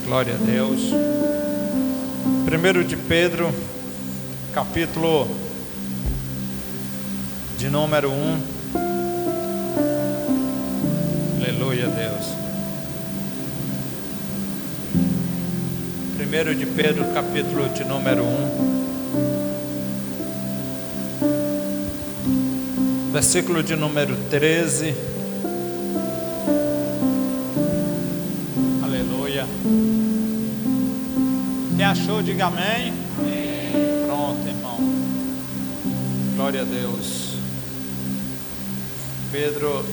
Glória a Deus. 1 de Pedro, capítulo de número 1. Aleluia a Deus. 1 de Pedro, capítulo de número 1, versículo de número 13. Aleluia. Quem achou, diga amém. Pronto, irmão. Glória a Deus. Pedro,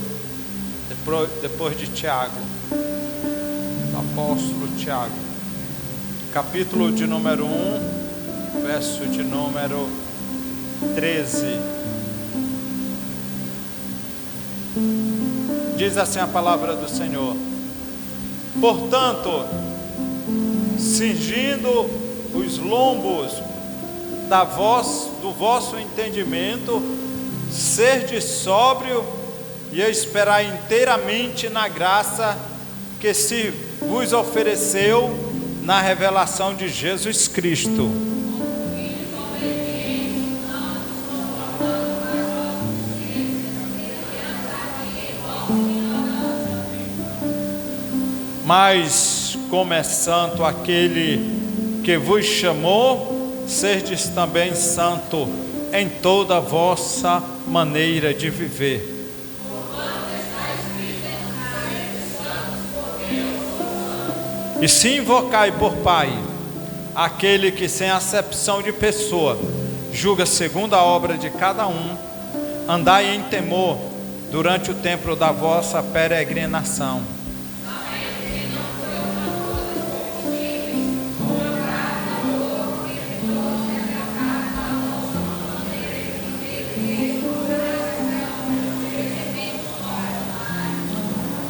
depois de Tiago, o apóstolo Tiago, capítulo de número 1, verso de número 13. Diz assim a palavra do Senhor: portanto, cingindo os lombos do vosso entendimento, sede sóbrio e esperai inteiramente na graça que se vos ofereceu na revelação de Jesus Cristo. Mas como é santo aquele que vos chamou, serdes também santo em toda a vossa maneira de viver. E se invocai por Pai aquele que sem acepção de pessoa julga segundo a obra de cada um, andai em temor durante o tempo da vossa peregrinação.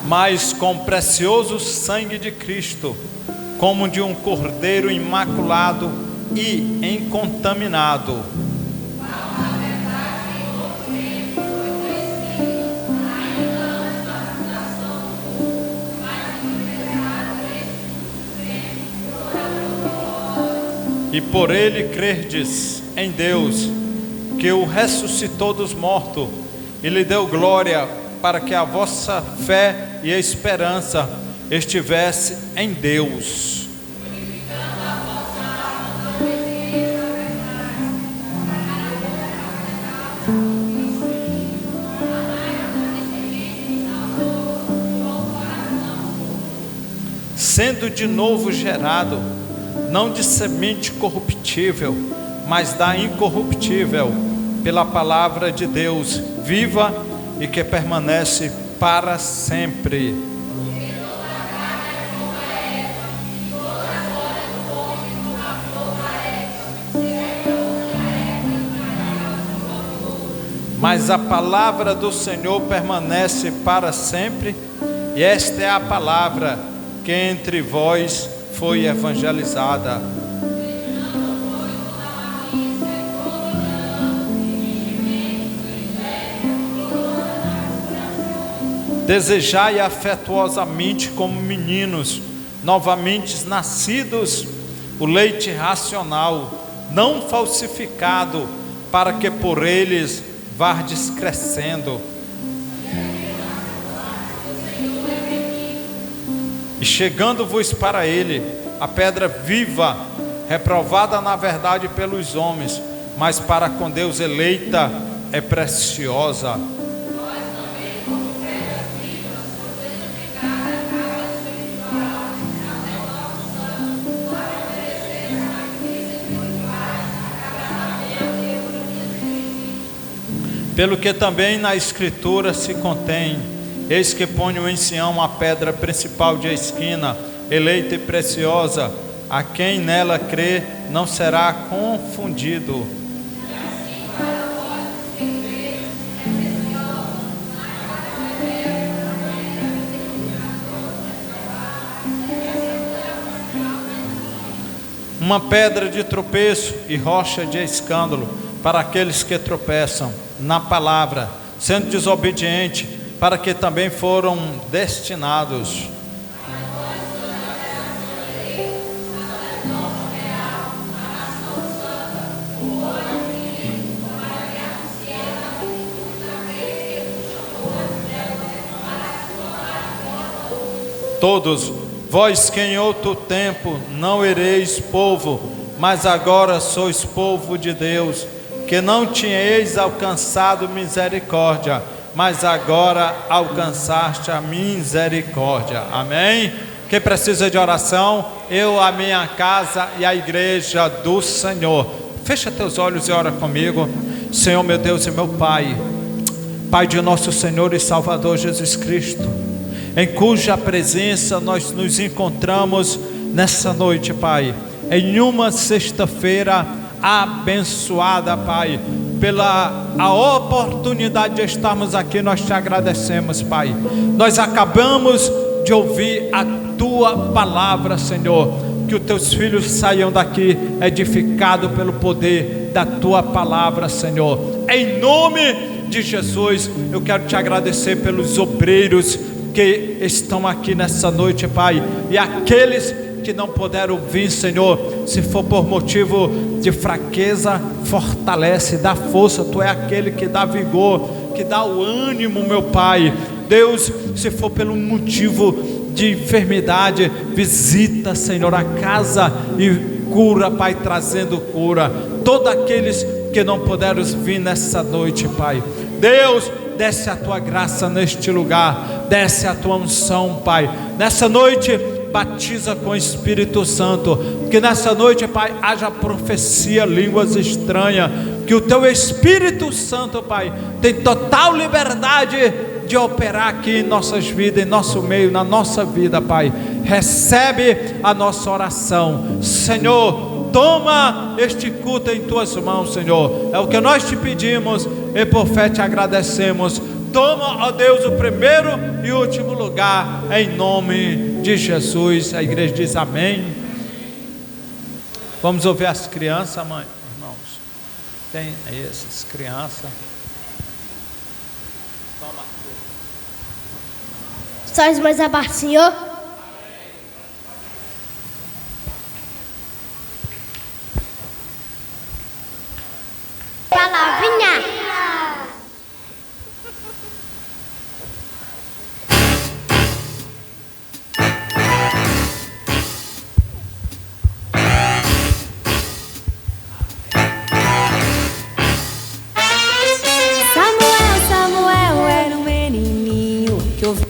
Mas com precioso sangue de Cristo, como de um cordeiro imaculado e incontaminado, e por ele crerdes em Deus, que o ressuscitou dos mortos e lhe deu glória, para que a vossa fé e a esperança estivesse em Deus. Sendo de novo gerado, não de semente corruptível, mas da incorruptível, pela palavra de Deus viva e que permanece para sempre. Mas a palavra do Senhor permanece para sempre, e esta é a palavra que entre vós foi evangelizada. Desejai afetuosamente como meninos, novamente nascidos, o leite racional, não falsificado, para que por eles vardes crescendo. E chegando-vos para ele, a pedra viva, reprovada na verdade pelos homens, mas para com Deus eleita, é preciosa. Pelo que também na Escritura se contém: eis que ponho em Sião a pedra principal de esquina, eleita e preciosa, a quem nela crê não será confundido. Uma pedra de tropeço e rocha de escândalo para aqueles que tropeçam na palavra, sendo desobediente, para que também foram destinados. todos: vós que em outro tempo não ereis povo, mas agora sois povo de Deus, que não tinhais alcançado misericórdia, mas agora alcançaste a misericórdia. Amém? Quem precisa de oração? Eu, a minha casa e a igreja do Senhor. Fecha teus olhos e ora comigo. Senhor, meu Deus e meu Pai, Pai de nosso Senhor e Salvador Jesus Cristo, em cuja presença nós nos encontramos nessa noite, Pai, em uma sexta-feira abençoada, Pai, pela a oportunidade de estarmos aqui. Nós te agradecemos, Pai. Nós acabamos de ouvir a tua palavra, Senhor. Que os teus filhos saiam daqui edificados pelo poder da tua palavra, Senhor. Em nome de Jesus, eu quero te agradecer pelos obreiros que estão aqui nessa noite, Pai, e aqueles que não puderam vir, Senhor, se for por motivo de fraqueza, fortalece, dá força. Tu é aquele que dá vigor, que dá o ânimo, meu Pai. Deus, se for pelo motivo de enfermidade, visita, Senhor, a casa e cura, Pai, trazendo cura. Todos aqueles que não puderam vir nessa noite, Pai, Deus, desce a tua graça neste lugar, desce a tua unção, Pai, nessa noite. Batiza com o Espírito Santo, que nessa noite, Pai, haja profecia, línguas estranhas, que o teu Espírito Santo, Pai, tem total liberdade de operar aqui em nossas vidas, em nosso meio, na nossa vida, Pai. Recebe a nossa oração, Senhor. Toma este culto em tuas mãos, Senhor. É o que nós te pedimos e por fé te agradecemos. Toma, ó Deus, o primeiro e último lugar, em nome de Jesus. A igreja diz amém. Vamos ouvir as crianças, mãe, irmãos. Tem aí essas crianças. Toma tudo. Só os mais abaixo, Senhor. Palavrinha. Samuel era um menininho que ouvia.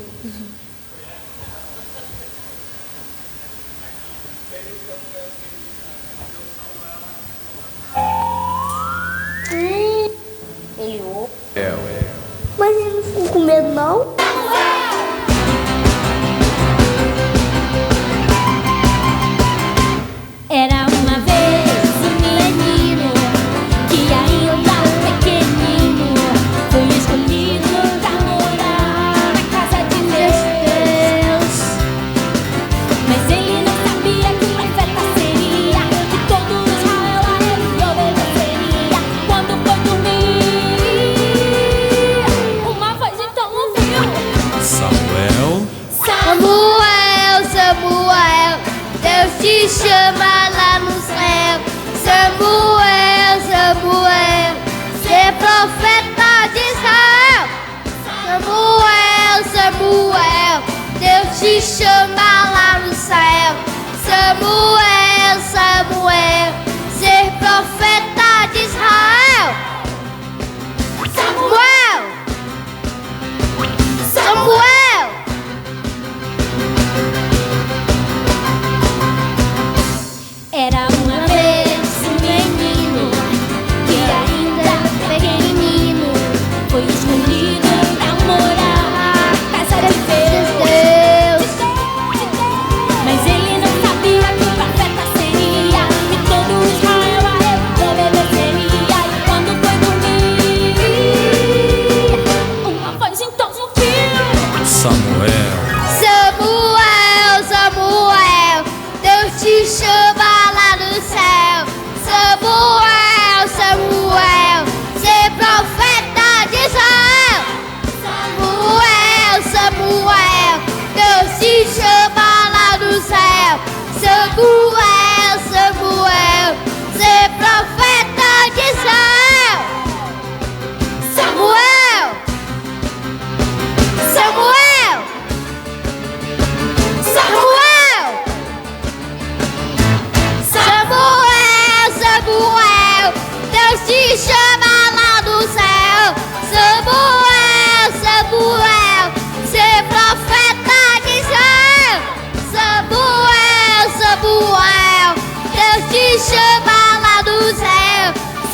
Mas ele não ficou com medo, não? Era uma vez um menino que ainda pequenino foi escolhido pra morar na casa de Deus. Mas ele não sabia que profeta seria, que todo Israel a ele obedeceria. Quando foi dormir, uma voz então ouviu: Samuel, Samuel, Deus te chama lá no céu. Samuel, ser profeta de Israel. Samuel, Deus te chama lá no céu. Samuel, ser profeta de Israel. Samuel. Era uma vez um menino que ainda pequenino foi escolhido pra morar na casa de Deus. Mas ele não sabia que o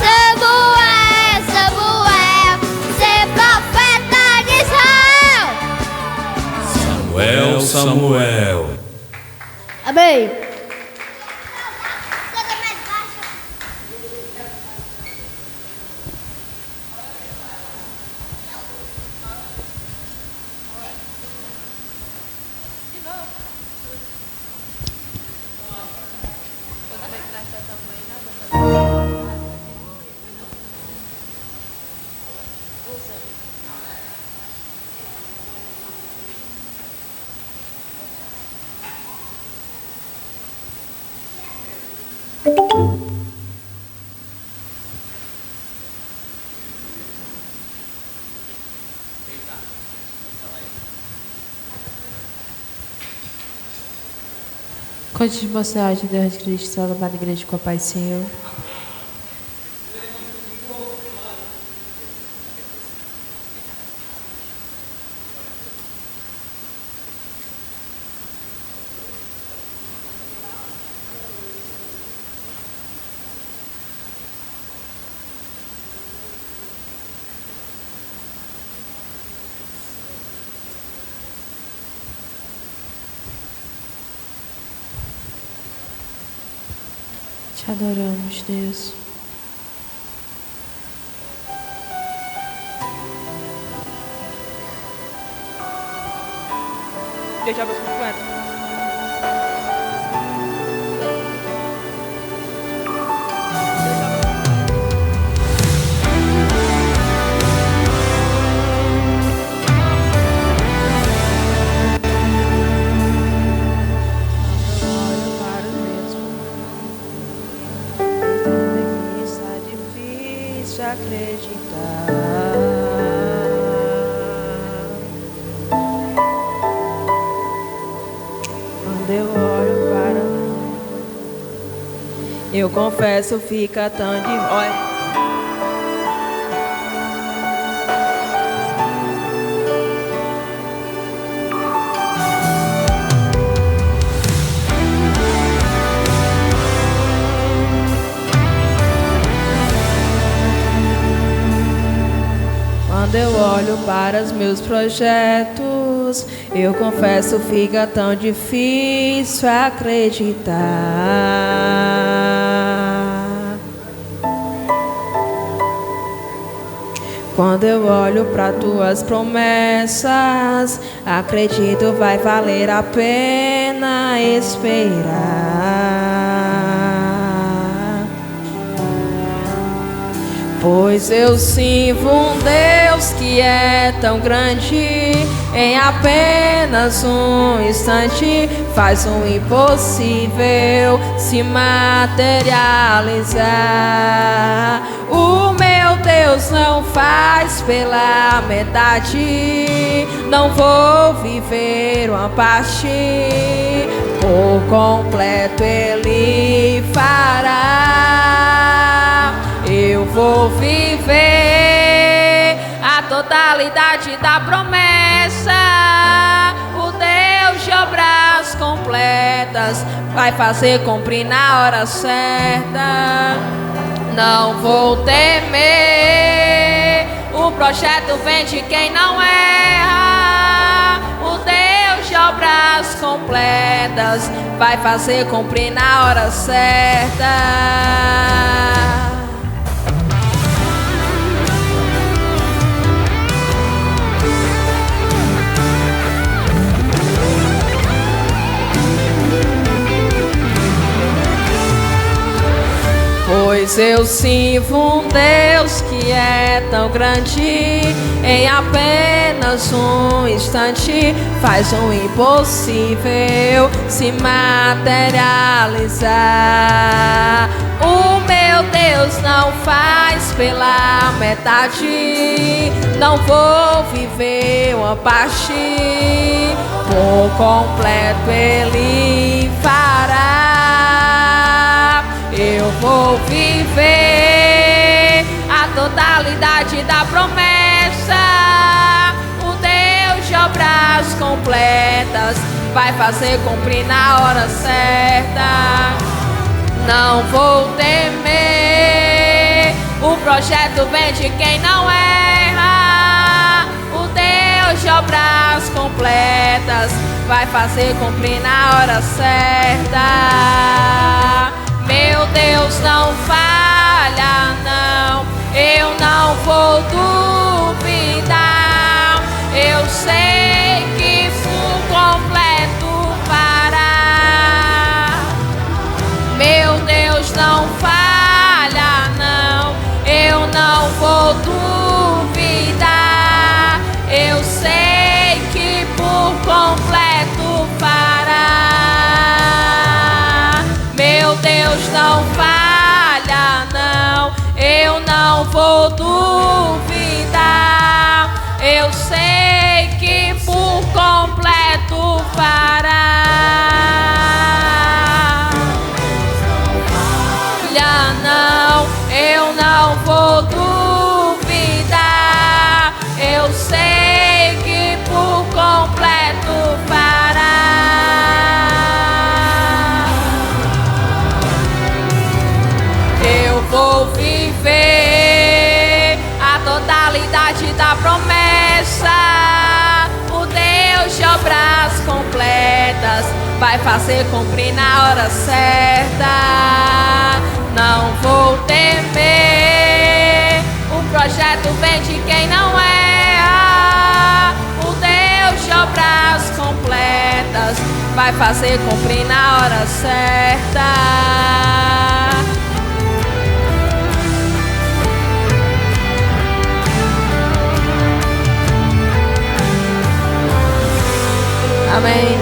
Samuel, Samuel, ser profeta de Israel. Samuel, Samuel. Amém. Conte de mostrar de Deus de Cristo, salvado igreja com a paz, Senhor. Te adoramos, Deus. Deixa a voz completa. Eu confesso, fica tão de... Olha. Quando eu olho para os meus projetos, eu confesso, fica tão difícil acreditar. Quando eu olho para tuas promessas, acredito vai valer a pena esperar. Pois eu sirvo um Deus que é tão grande, em apenas um instante faz o impossível se materializar. O meu Deus não faz pela metade, não vou viver uma parte, por completo Ele fará. Eu vou viver a totalidade da promessa. O Deus de obras completas vai fazer cumprir na hora certa. Não vou temer, o projeto vem de quem não erra. O Deus de obras completas vai fazer cumprir na hora certa. Pois eu sirvo um Deus que é tão grande, em apenas um instante faz o impossível se materializar. O meu Deus não faz pela metade, não vou viver uma parte, por completo Ele fará. Eu vou viver a totalidade da promessa. O Deus de obras completas vai fazer cumprir na hora certa. Não vou temer, projeto vem de quem não erra. O Deus de obras completas vai fazer cumprir na hora certa. Meu Deus não falha, não, eu não vou duvidar. Eu sei que por completo fará. Meu Deus não falha, não, eu não vou duvidar. Eu sei que por completo fará. Meu Deus não falha, não, eu não vou duvidar. Eu sei que por completo fará. Falha, não, eu não vou duvidar. Eu sei que por completo fará. Eu vou viver a totalidade da promessa. O Deus de obras completas vai fazer cumprir na hora certa. Não vou temer, o projeto vem de quem não erra. O Deus de obras completas vai fazer cumprir na hora certa. Amém.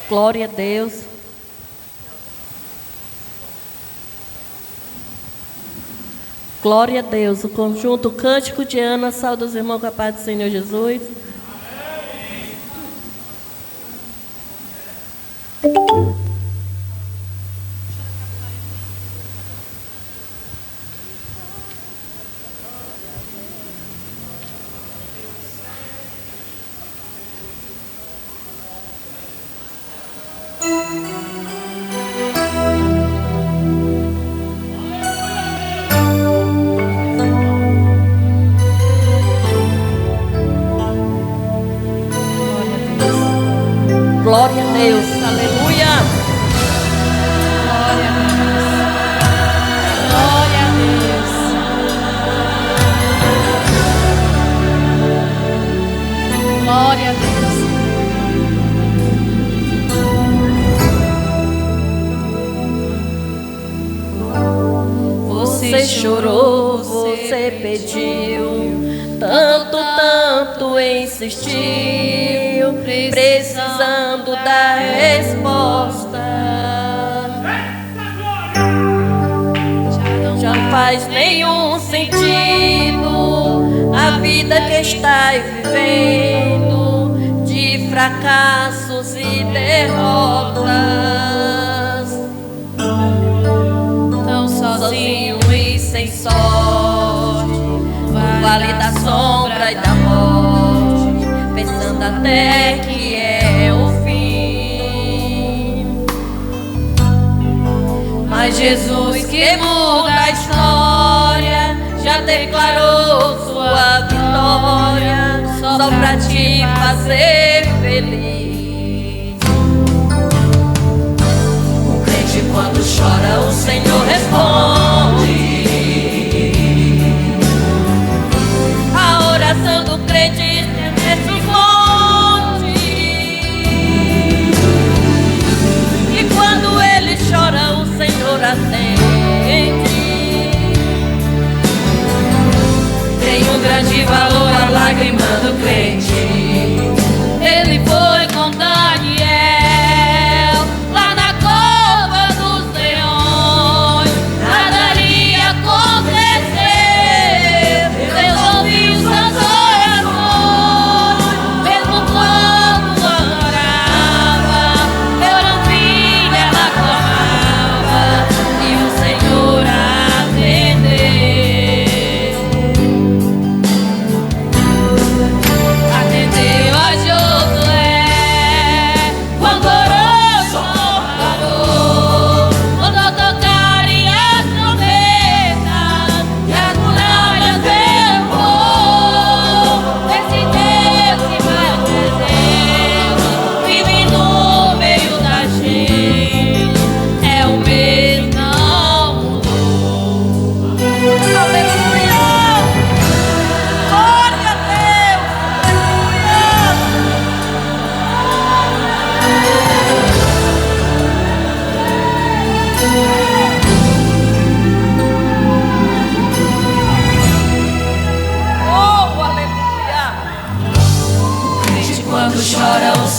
Glória a Deus. Glória a Deus. O conjunto Cântico de Ana, saúde os irmãos com a paz do Senhor Jesus. Glória a Deus, aleluia. Glória a Deus. Glória a Deus. Você chorou, você pediu, tanto insistiu, precisando da resposta. Já não faz nenhum sentido a vida que está vivendo, de fracassos e derrotas. Tão sozinho e sem sorte, vale da sombra e da morte, pensando até que é o fim. Mas Jesus, que muda a história, já declarou sua vitória, só pra te fazer feliz. O crente quando chora, o Senhor responde. A oração do crente estremece os montes. E quando ele chora, o Senhor atende. Tem um grande valor a lágrima do crente.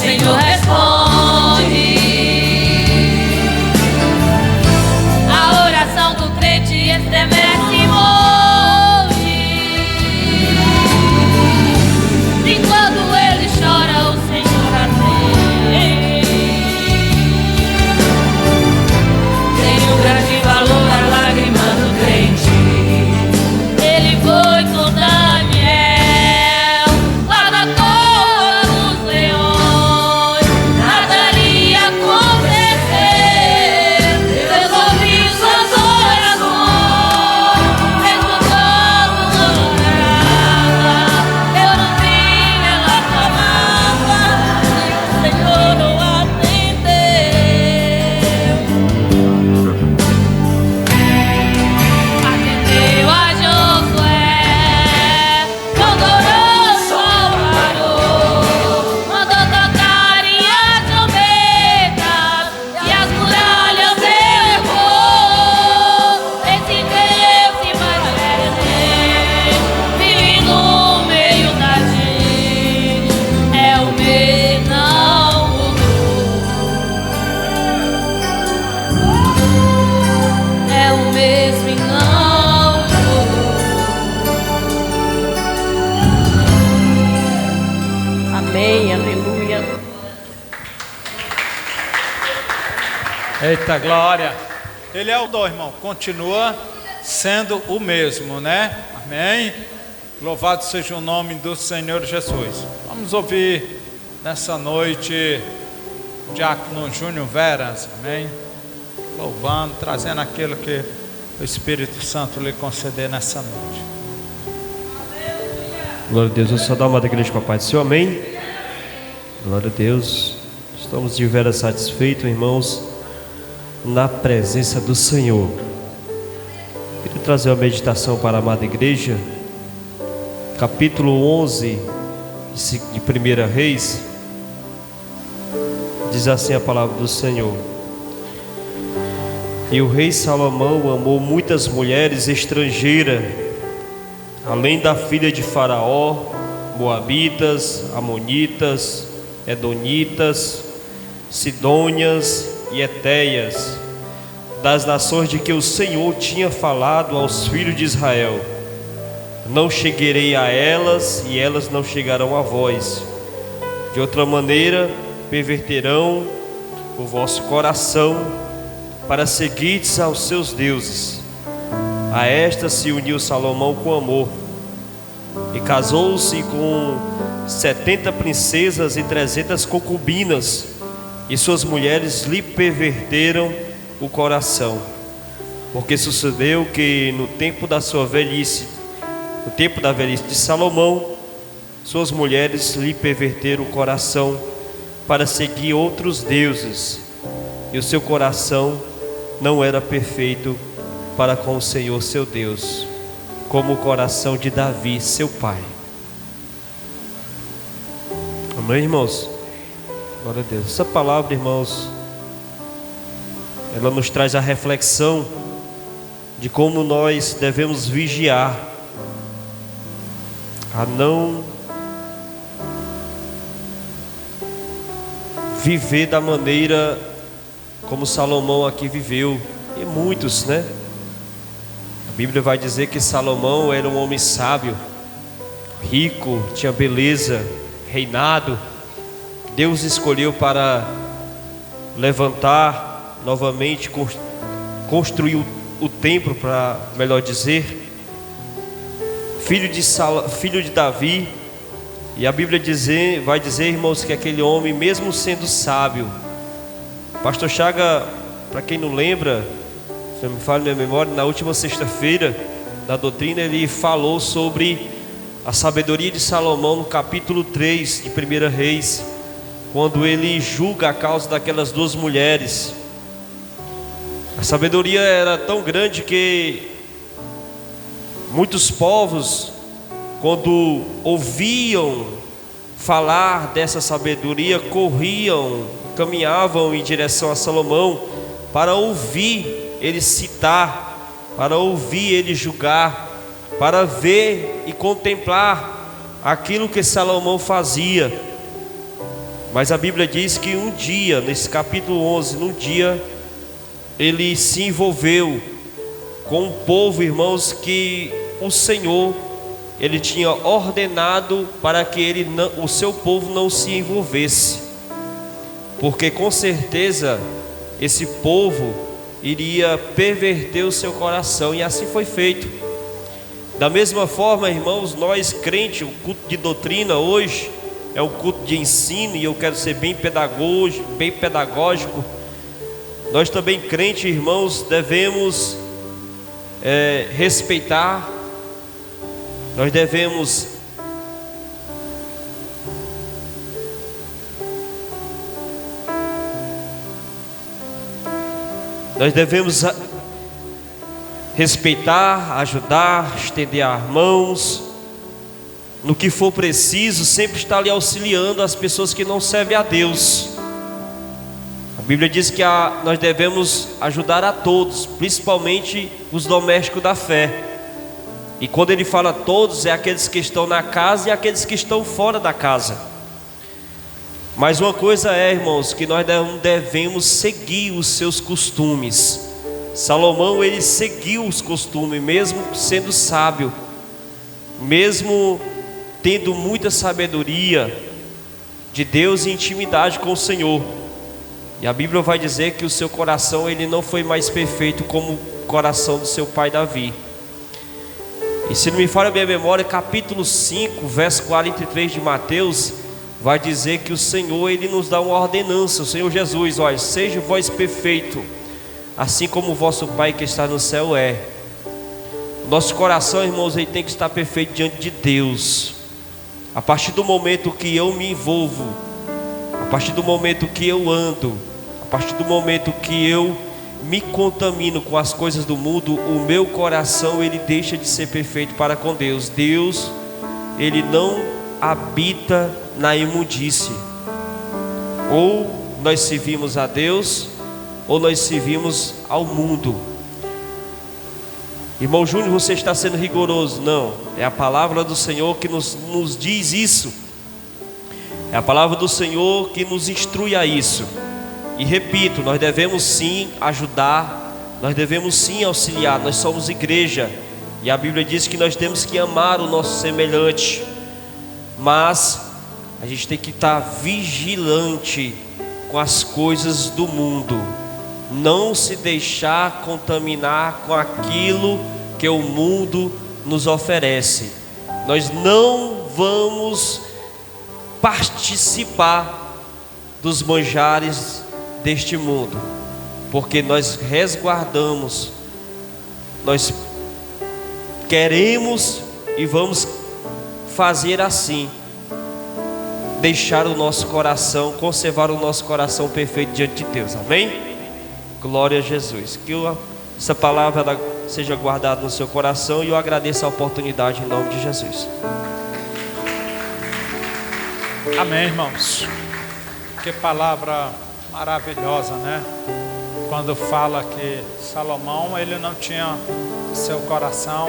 Senhor responde. A oração do crente estremece monte. E quando ele chora, o Senhor atende. Tem um grande valor a lágrima do crente. Ele foi com Daniel lá na cova dos leões. Nada lhe ia acontecer. Deus ouviu suas orações. Mesmo quando não orava, eu não vi ela clamava e o Senhor não atendeu. Atendeu a Josué, quando orou, o sol parou. Mandou tocarem as trombetas e as muralhas derrubou. Esse Deus que vai presente, vive no meio da gente, é o mesmo, não mudou. É o mesmo e não mudou. Amém, aleluia. Eita glória! Ele é o dom, irmão. Continua sendo o mesmo, né? Amém? Louvado seja o nome do Senhor Jesus. Vamos ouvir nessa noite o diácono Júnior Veras, amém? Louvando, trazendo aquilo que o Espírito Santo lhe conceder nessa noite. Glória a Deus, eu só dá uma da igreja com a paz do Senhor, amém? Glória a Deus, estamos de veras satisfeitos, irmãos, na presença do Senhor. Quero trazer uma meditação para a amada igreja, capítulo 11 de 1 Reis, diz assim a palavra do Senhor: E o rei Salomão amou muitas mulheres estrangeiras, além da filha de Faraó, moabitas, amonitas, edonitas, sidônias e etéias, das nações de que o Senhor tinha falado aos filhos de Israel. Não chegarei a elas, e elas não chegarão a vós. De outra maneira, perverterão o vosso coração para seguirdes aos seus deuses. A esta se uniu Salomão com amor, e casou-se com 70 princesas e 300 concubinas, e suas mulheres lhe perverteram o coração. Porque sucedeu que no tempo da sua velhice, no tempo da velhice de Salomão, suas mulheres lhe perverteram o coração para seguir outros deuses, e o seu coração não era perfeito para com o Senhor seu Deus, como o coração de Davi, seu pai. Amém, irmãos? Glória a Deus. Essa palavra, irmãos, ela nos traz a reflexão de como nós devemos vigiar a não viver da maneira como Salomão aqui viveu, e muitos, né? A Bíblia vai dizer que Salomão era um homem sábio, rico, tinha beleza, reinado. Deus escolheu para levantar novamente, construir o templo, para melhor dizer, filho de Davi. E a Bíblia vai dizer, irmãos, que aquele homem, mesmo sendo sábio, Pastor Chaga, para quem não lembra, se eu me falo minha memória, na última sexta-feira da doutrina, ele falou sobre a sabedoria de Salomão no capítulo 3 de 1 Reis, quando ele julga a causa daquelas duas mulheres. A sabedoria era tão grande que muitos povos, quando ouviam falar dessa sabedoria, corriam, caminhavam em direção a Salomão para ouvir ele citar, para ouvir ele julgar, para ver e contemplar aquilo que Salomão fazia. Mas a Bíblia diz que um dia, nesse capítulo 11, num dia, ele se envolveu com um povo, irmãos, que o Senhor, ele tinha ordenado para que o seu povo não se envolvesse, porque com certeza esse povo iria perverter o seu coração, e assim foi feito. Da mesma forma, irmãos, nós crentes, o culto de doutrina hoje é um culto de ensino, e eu quero ser bem pedagógico. Nós também, crentes, irmãos, devemos respeitar, nós devemos respeitar, ajudar, estender as mãos, no que for preciso, sempre estar ali auxiliando as pessoas que não servem a Deus. A Bíblia diz que nós devemos ajudar a todos, principalmente os domésticos da fé. E quando ele fala todos, é aqueles que estão na casa e aqueles que estão fora da casa. Mas uma coisa irmãos, que nós não devemos seguir os seus costumes. Salomão, ele seguiu os costumes, mesmo sendo sábio, mesmo tendo muita sabedoria de Deus e intimidade com o Senhor. E a Bíblia vai dizer que o seu coração, ele não foi mais perfeito como o coração do seu pai Davi. E se não me falha a minha memória, capítulo 5, verso 43 de Mateus, vai dizer que o Senhor, ele nos dá uma ordenança. O Senhor Jesus, olha, seja vós perfeito, assim como o vosso Pai que está no céu é. Nosso coração, irmãos, ele tem que estar perfeito diante de Deus. A partir do momento que eu me envolvo, a partir do momento que eu ando, a partir do momento que eu me contamino com as coisas do mundo, o meu coração, ele deixa de ser perfeito para com Deus. Deus, ele não habita na imundície. Ou nós servimos a Deus, ou nós servimos ao mundo. Irmão Júnior, você está sendo rigoroso? Não, é a palavra do Senhor que nos diz isso. É a palavra do Senhor que nos instrui a isso. E repito, nós devemos sim ajudar, nós devemos sim auxiliar. Nós somos igreja, e a Bíblia diz que nós temos que amar o nosso semelhante. Mas a gente tem que estar vigilante com as coisas do mundo, não se deixar contaminar com aquilo que o mundo nos oferece. Nós não vamos participar dos manjares deste mundo, porque nós resguardamos, nós queremos e vamos fazer assim, deixar o nosso coração, conservar o nosso coração perfeito diante de Deus, amém? Glória a Jesus. Que essa palavra seja guardada no seu coração, e eu agradeço a oportunidade em nome de Jesus. Amém, irmãos. Que palavra maravilhosa, né? Quando fala que Salomão, ele não tinha seu coração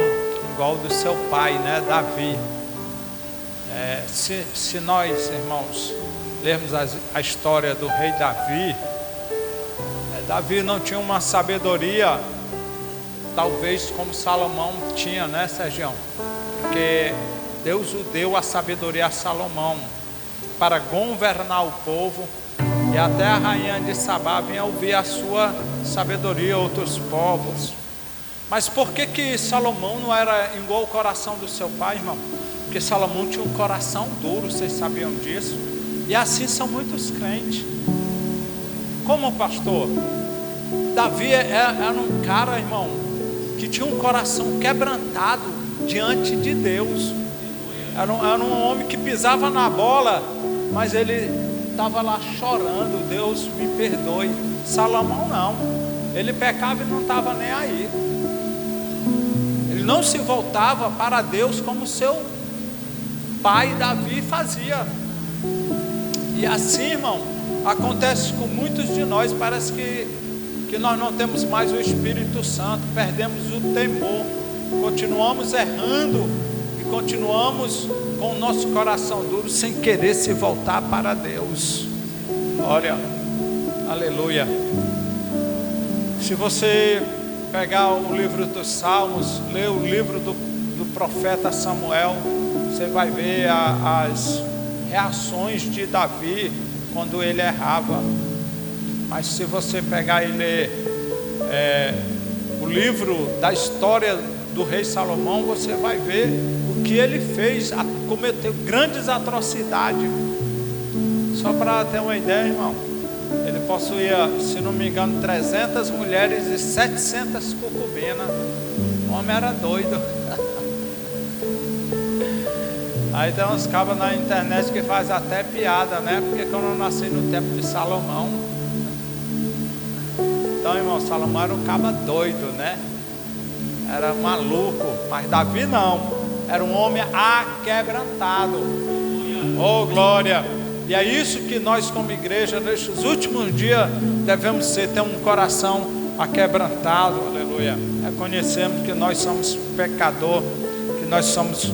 igual do seu pai, né, Davi. Se nós, irmãos, lermos a história do rei Davi, Davi não tinha uma sabedoria, talvez como Salomão tinha, né, Sergião? Porque Deus o deu a sabedoria a Salomão para governar o povo, e até a rainha de Sabá vinha ouvir a sua sabedoria, outros povos. Mas por que Salomão não era igual ao coração do seu pai, irmão? Porque Salomão tinha um coração duro, vocês sabiam disso? E assim são muitos crentes. Como pastor, Davi era um cara, irmão, que tinha um coração quebrantado diante de Deus. Era um homem que pisava na bola, mas ele estava lá chorando: Deus me perdoe. Salomão não, ele pecava e não estava nem aí. Ele não se voltava para Deus como seu pai Davi fazia. E assim, irmão, acontece com muitos de nós. Parece que nós não temos mais o Espírito Santo, perdemos o temor, continuamos errando e continuamos com o nosso coração duro, sem querer se voltar para Deus. Olha, aleluia. Se você pegar o livro dos Salmos, ler o livro do profeta Samuel, você vai ver as reações de Davi quando ele errava. Mas se você pegar e ler o livro da história do rei Salomão, você vai ver o que ele fez, cometeu grandes atrocidades. Só para ter uma ideia, irmão, ele possuía, se não me engano, 300 mulheres e 700 concubinas. O homem era doido. Aí tem uns cabos na internet que faz até piada, né? Porque eu não nasci no tempo de Salomão. Então, irmão, Salomão era um caba doido, né? Era maluco. Mas Davi não. Era um homem aquebrantado. Oh, glória! E é isso que nós como igreja, nesses últimos dias, devemos ter um coração aquebrantado, aleluia. Reconhecemos que nós somos pecador, que nós somos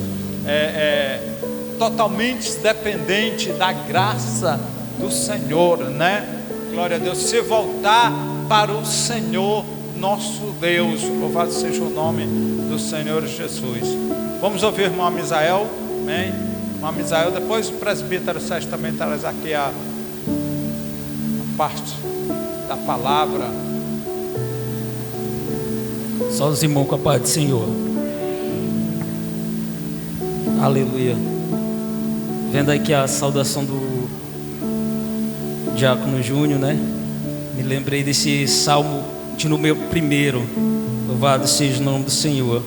totalmente dependentes da graça do Senhor, né? Glória a Deus. Se voltar para o Senhor nosso Deus, louvado seja o nome do Senhor Jesus. Vamos ouvir o irmão Amisael, amém? Irmão Amisael, depois o presbítero Sérgio também traz aqui a parte da palavra. Só os irmãos com a paz do Senhor. Aleluia. Vendo aqui a saudação do Diácono Júnior, né? Me lembrei desse salmo de número 1. Louvado seja o nome do Senhor.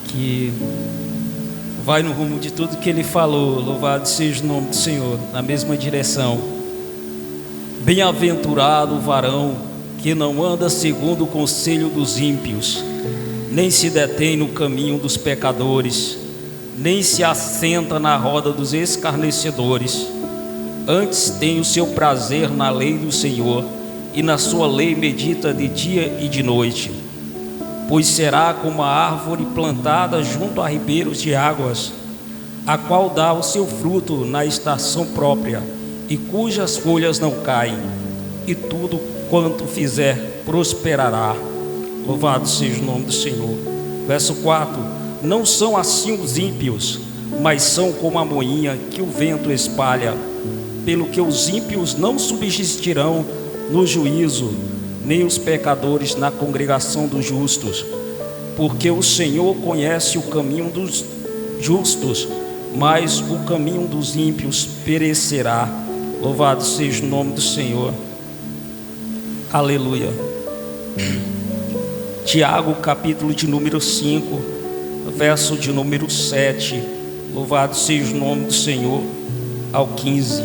Que vai no rumo de tudo que ele falou. Louvado seja o nome do Senhor. Na mesma direção. Bem-aventurado o varão que não anda segundo o conselho dos ímpios, nem se detém no caminho dos pecadores, nem se assenta na roda dos escarnecedores. Antes tem o seu prazer na lei do Senhor, e na sua lei medita de dia e de noite. Pois será como a árvore plantada junto a ribeiros de águas, a qual dá o seu fruto na estação própria, e cujas folhas não caem, e tudo quanto fizer prosperará. Louvado seja o nome do Senhor. Verso 4: não são assim os ímpios, mas são como a moinha que o vento espalha. Pelo que os ímpios não subsistirão no juízo, nem os pecadores na congregação dos justos. Porque o Senhor conhece o caminho dos justos, mas o caminho dos ímpios perecerá. Louvado seja o nome do Senhor. Aleluia. Tiago, capítulo de número 5, verso de número 7. Louvado seja o nome do Senhor. Ao 15,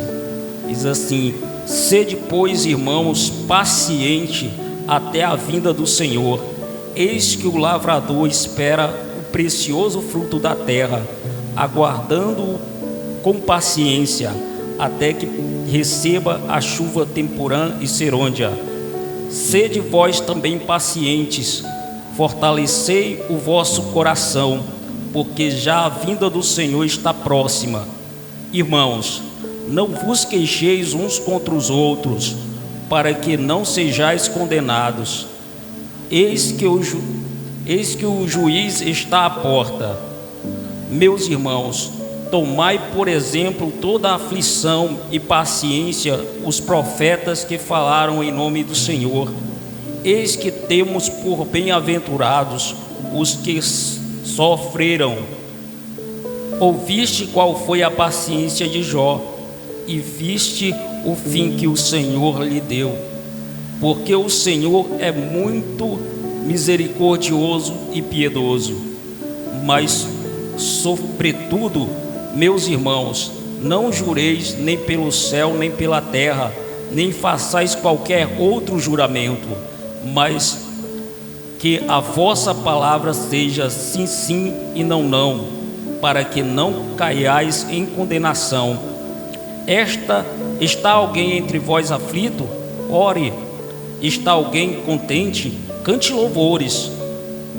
diz assim: sede, pois, irmãos, paciente até a vinda do Senhor. Eis que o lavrador espera o precioso fruto da terra, aguardando-o com paciência, até que receba a chuva temporã e serôdia. Sede vós também pacientes, fortalecei o vosso coração, porque já a vinda do Senhor está próxima. Irmãos, não vos queixeis uns contra os outros, para que não sejais condenados. Eis que o juiz está à porta. Meus irmãos, tomai por exemplo toda a aflição e paciência os profetas que falaram em nome do Senhor. Eis que temos por bem-aventurados os que sofreram. Ouviste qual foi a paciência de Jó, e viste o fim que o Senhor lhe deu. Porque o Senhor é muito misericordioso e piedoso. Mas, sobretudo, meus irmãos, não jureis nem pelo céu, nem pela terra, nem façais qualquer outro juramento, mas que a vossa palavra seja sim, sim e não, não, para que não caiais em condenação. Está alguém entre vós aflito? Ore. Está alguém contente? Cante louvores.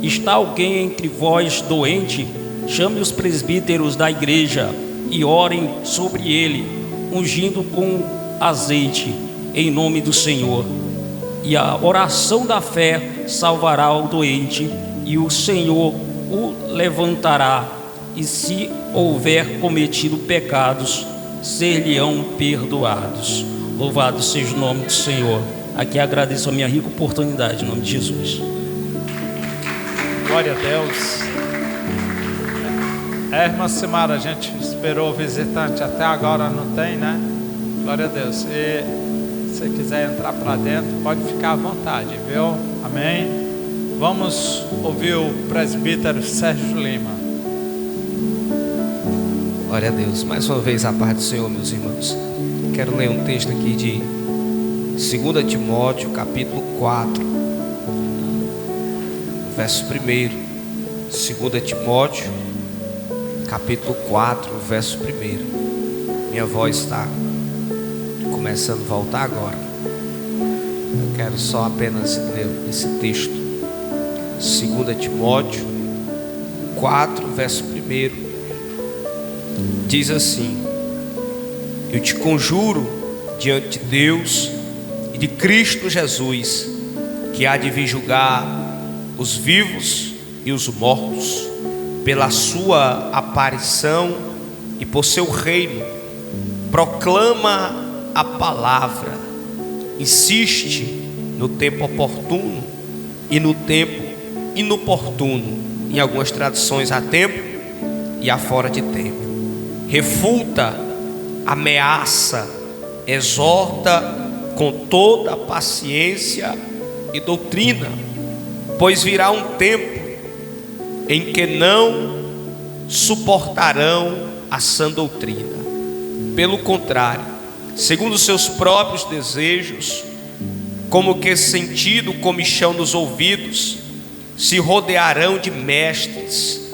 Está alguém entre vós doente? Chame os presbíteros da igreja e orem sobre ele, ungindo com azeite em nome do Senhor. E a oração da fé salvará o doente, e o Senhor o levantará, e se houver cometido pecados, ser-lhe-ão perdoados. Louvado seja o nome do Senhor. Aqui agradeço a minha rica oportunidade, em nome de Jesus. Glória a Deus. Irmã Simara, a gente esperou o visitante, até agora não tem, né? Glória a Deus. E se você quiser entrar para dentro, pode ficar à vontade, viu? Amém? Vamos ouvir o presbítero Sérgio Lima. Glória a Deus. Mais uma vez a paz do Senhor, meus irmãos. Quero ler um texto aqui de 2 Timóteo, capítulo 4, verso 1. 2 Timóteo, capítulo 4, verso 1. Minha voz está começando a voltar agora. Eu quero só apenas ler esse texto. 2 Timóteo 4, verso 1. Diz assim: eu te conjuro diante de Deus e de Cristo Jesus, que há de vir julgar os vivos e os mortos, pela sua aparição e por seu reino. Proclama a palavra, insiste no tempo oportuno e no tempo inoportuno. Em algumas traduções, há tempo e há fora de tempo. Refuta, ameaça, exorta com toda paciência e doutrina, pois virá um tempo em que não suportarão a sã doutrina. Pelo contrário, segundo seus próprios desejos, como que sentido comichão nos ouvidos, se rodearão de mestres,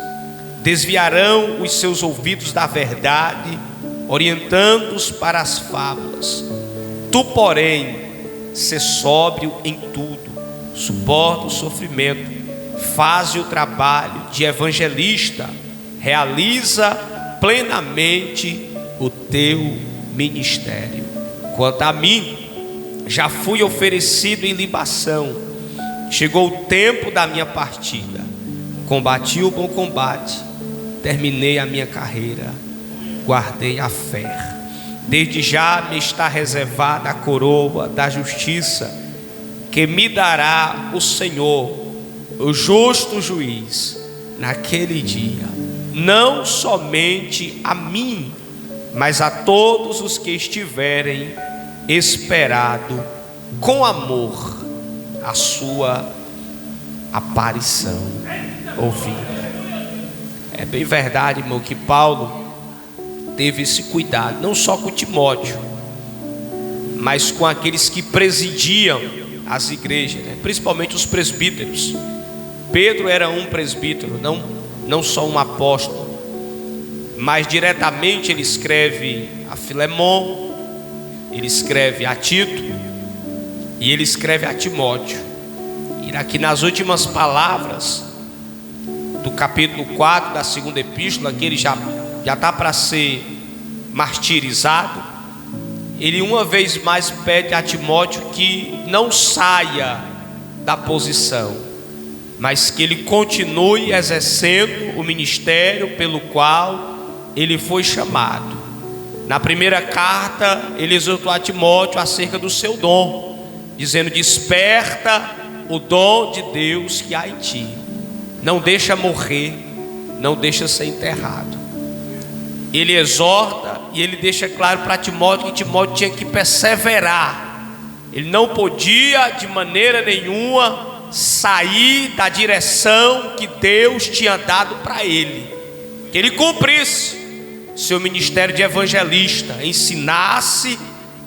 desviarão os seus ouvidos da verdade, orientando-os para as fábulas. Tu, porém, sê sóbrio em tudo, suporta o sofrimento, faz o trabalho de evangelista, realiza plenamente o teu ministério. Quanto a mim, já fui oferecido em libação, chegou o tempo da minha partida. Combati o bom combate, terminei a minha carreira, guardei a fé. Desde já me está reservada a coroa da justiça, que me dará o Senhor, o justo juiz, naquele dia, não somente a mim, mas a todos os que estiverem esperado com amor a sua aparição ouvida. É bem verdade, irmão, que Paulo teve esse cuidado, não só com Timóteo, mas com aqueles que presidiam as igrejas, né? Principalmente os presbíteros. Pedro era um presbítero, não só um apóstolo, mas diretamente ele escreve a Filemon, ele escreve a Tito e ele escreve a Timóteo. E aqui nas últimas palavras do capítulo 4 da segunda epístola, que ele já está para ser martirizado, ele uma vez mais pede a Timóteo que não saia da posição, mas que ele continue exercendo o ministério pelo qual ele foi chamado. Na primeira carta, ele exortou a Timóteo acerca do seu dom, dizendo: desperta o dom de Deus que há em ti, não deixa morrer, não deixa ser enterrado. Ele exorta e ele deixa claro para Timóteo que Timóteo tinha que perseverar. Ele não podia de maneira nenhuma sair da direção que Deus tinha dado para ele, que ele cumprisse seu ministério de evangelista, ensinasse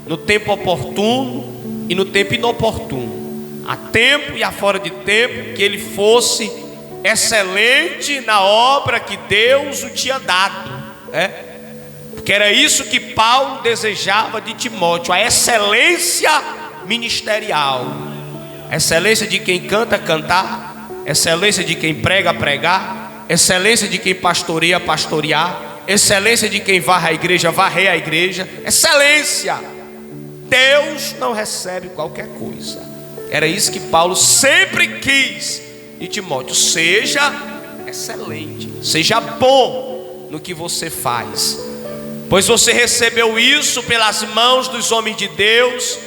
no tempo oportuno e no tempo inoportuno, a tempo e a fora de tempo, que ele fosse excelente na obra que Deus o tinha dado, porque era isso que Paulo desejava de Timóteo, a excelência ministerial, a excelência de quem canta, cantar, excelência de quem prega, pregar, excelência de quem pastoreia, pastorear, excelência de quem varre a igreja, varrer a igreja, excelência. Deus não recebe qualquer coisa. Era isso que Paulo sempre quis. E Timóteo, seja excelente, seja bom no que você faz, pois você recebeu isso pelas mãos dos homens de Deus,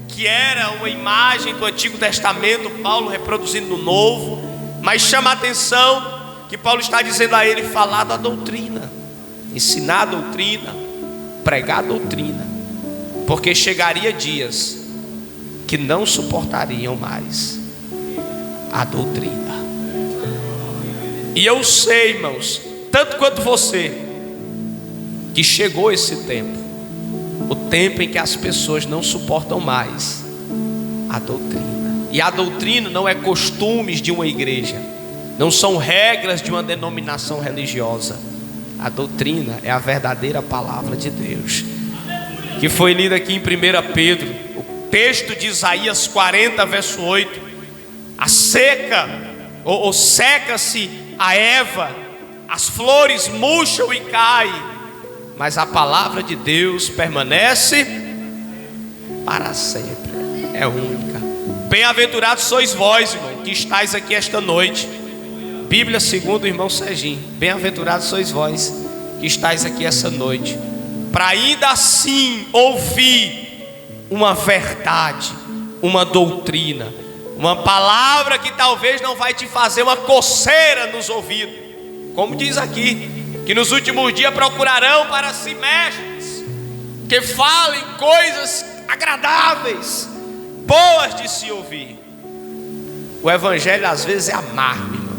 que era uma imagem do Antigo Testamento, Paulo reproduzindo no Novo. Mas chama a atenção que Paulo está dizendo a ele: falar da doutrina, ensinar a doutrina, pregar a doutrina, porque chegaria dias que não suportariam mais a doutrina. E eu sei, irmãos, tanto quanto você, que chegou esse tempo, o tempo em que as pessoas não suportam mais a doutrina. E a doutrina não é costumes de uma igreja, não são regras de uma denominação religiosa. A doutrina é a verdadeira palavra de Deus, que foi lida aqui em 1 Pedro, o texto de Isaías 40, verso 8. A seca, ou seca-se a erva, as flores murcham e caem, mas a palavra de Deus permanece para sempre, é única. Bem-aventurados sois vós, irmão, que estáis aqui esta noite. Bíblia segundo o irmão Serginho. Bem-aventurados sois vós que estáis aqui essa noite, para ainda assim ouvir uma verdade, uma doutrina, uma palavra que talvez não vai te fazer uma coceira nos ouvidos, como diz aqui, que nos últimos dias procurarão para si mestres, que falem coisas agradáveis, boas de se ouvir. O evangelho às vezes é amargo, irmão,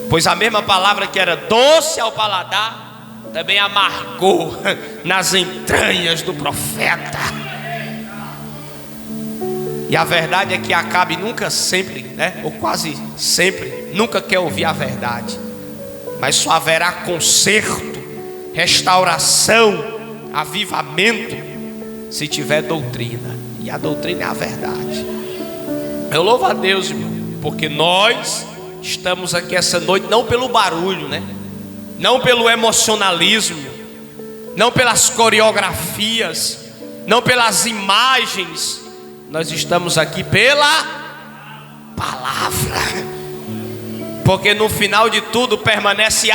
pois a mesma palavra que era doce ao paladar, também amargou nas entranhas do profeta. E a verdade é que Acabe nunca sempre, ou quase sempre, nunca quer ouvir a verdade. Mas só haverá conserto, restauração, avivamento, se tiver doutrina. E a doutrina é a verdade. Eu louvo a Deus, irmão, porque nós estamos aqui essa noite não pelo barulho, não pelo emocionalismo, não pelas coreografias, não pelas imagens. Nós estamos aqui pela palavra, porque no final de tudo permanece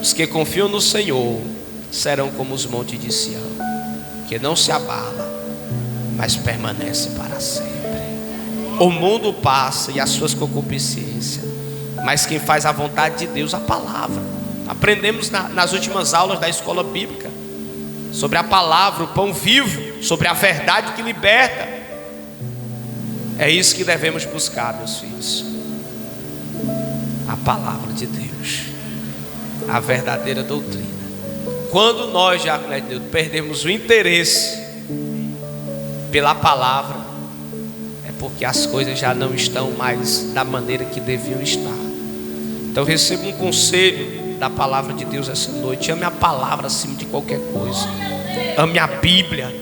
os que confiam no Senhor serão como os montes de Sião, que não se abala, mas permanece para sempre. O mundo passa e as suas concupiscências, mas quem faz a vontade de Deus, a palavra. Aprendemos nas últimas aulas da escola bíblica sobre a palavra, o pão vivo, sobre a verdade que liberta. É isso que devemos buscar, meus filhos, a palavra de Deus, a verdadeira doutrina. Quando nós, já perdemos o interesse pela palavra, é porque as coisas já não estão mais da maneira que deviam estar. Então receba um conselho da palavra de Deus essa noite: ame a palavra acima de qualquer coisa, ame a Bíblia,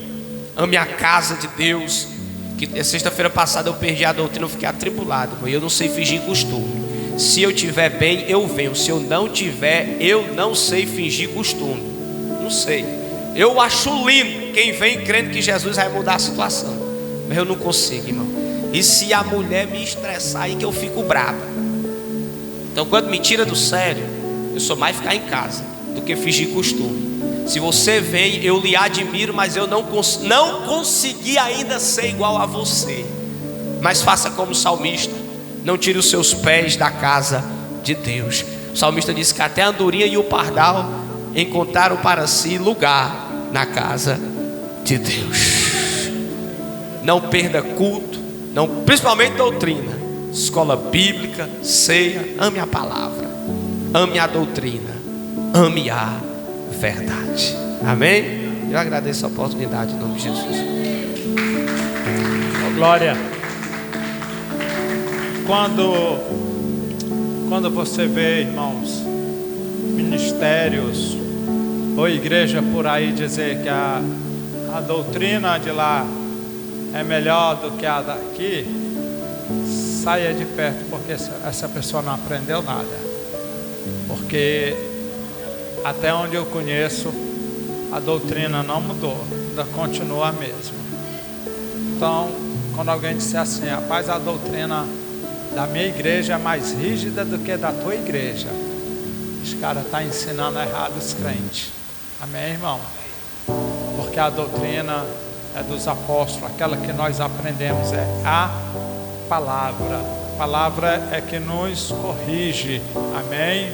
ame a casa de Deus. Que sexta-feira passada eu perdi a doutrina, eu fiquei atribulado, eu não sei fingir costume. Se eu tiver bem, eu venho. Se eu não tiver, eu não sei fingir costume. Não sei. Eu acho lindo quem vem crendo que Jesus vai mudar a situação, mas eu não consigo, irmão. E se a mulher me estressar, aí que eu fico bravo. Então quando me tira do sério, eu sou mais ficar em casa do que fingir costume. Se você vem, eu lhe admiro, mas eu não consegui ainda ser igual a você. Mas faça como o salmista: não tire os seus pés da casa de Deus. O salmista disse que até a andorinha e o pardal encontraram para si lugar na casa de Deus. Não perda culto, principalmente doutrina, escola bíblica, ceia. Ame a palavra, ame a doutrina, ame a verdade. Amém? Eu agradeço a oportunidade em nome de Jesus. Oh, glória. Quando você vê, irmãos, ministérios ou igreja por aí dizer que a doutrina de lá é melhor do que a daqui, saia de perto, porque essa pessoa não aprendeu nada. Porque até onde eu conheço, a doutrina não mudou, ainda continua a mesma. Então, quando alguém disser assim, rapaz, a doutrina da minha igreja é mais rígida do que da tua igreja, esse cara está ensinando errado os crentes. Amém, irmão? Porque a doutrina é dos apóstolos, aquela que nós aprendemos é a palavra. A palavra é que nos corrige. Amém?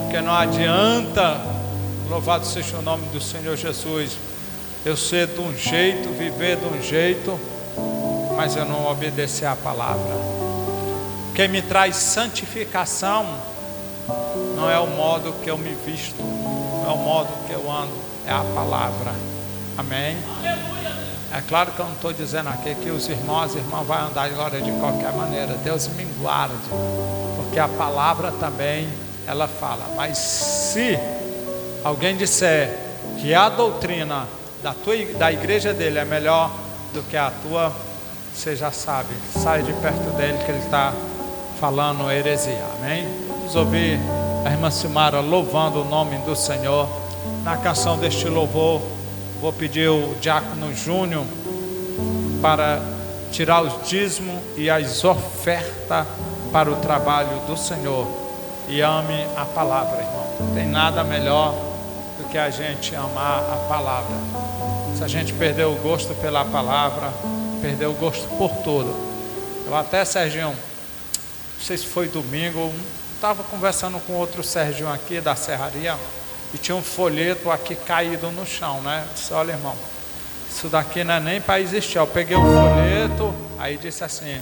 Porque não adianta, louvado seja o nome do Senhor Jesus, eu ser de um jeito, viver de um jeito, mas eu não obedecer à palavra. Quem me traz santificação não é o modo que eu me visto, não é o modo que eu ando, é a palavra. Amém? É claro que eu não estou dizendo aqui que os irmãos e irmãs vão andar agora de qualquer maneira. Deus me guarde, porque a palavra também ela fala. Mas se alguém disser que a doutrina da igreja dele é melhor do que a tua, você já sabe, sai de perto dele que ele está falando heresia. Amém? Vamos ouvir a irmã Silmara louvando o nome do Senhor. Na canção deste louvor, vou pedir o diácono Júnior para tirar os dízimos e as ofertas para o trabalho do Senhor. E ame a palavra, irmão. Não tem nada melhor do que a gente amar a palavra. Se a gente perder o gosto pela palavra, perder o gosto por tudo. Eu até, Serginho, não sei se foi domingo, estava conversando com outro Serginho aqui da serraria, e tinha um folheto aqui caído no chão, né? Eu disse, olha, irmão, isso daqui não é nem para existir. Eu peguei o folheto, aí disse assim,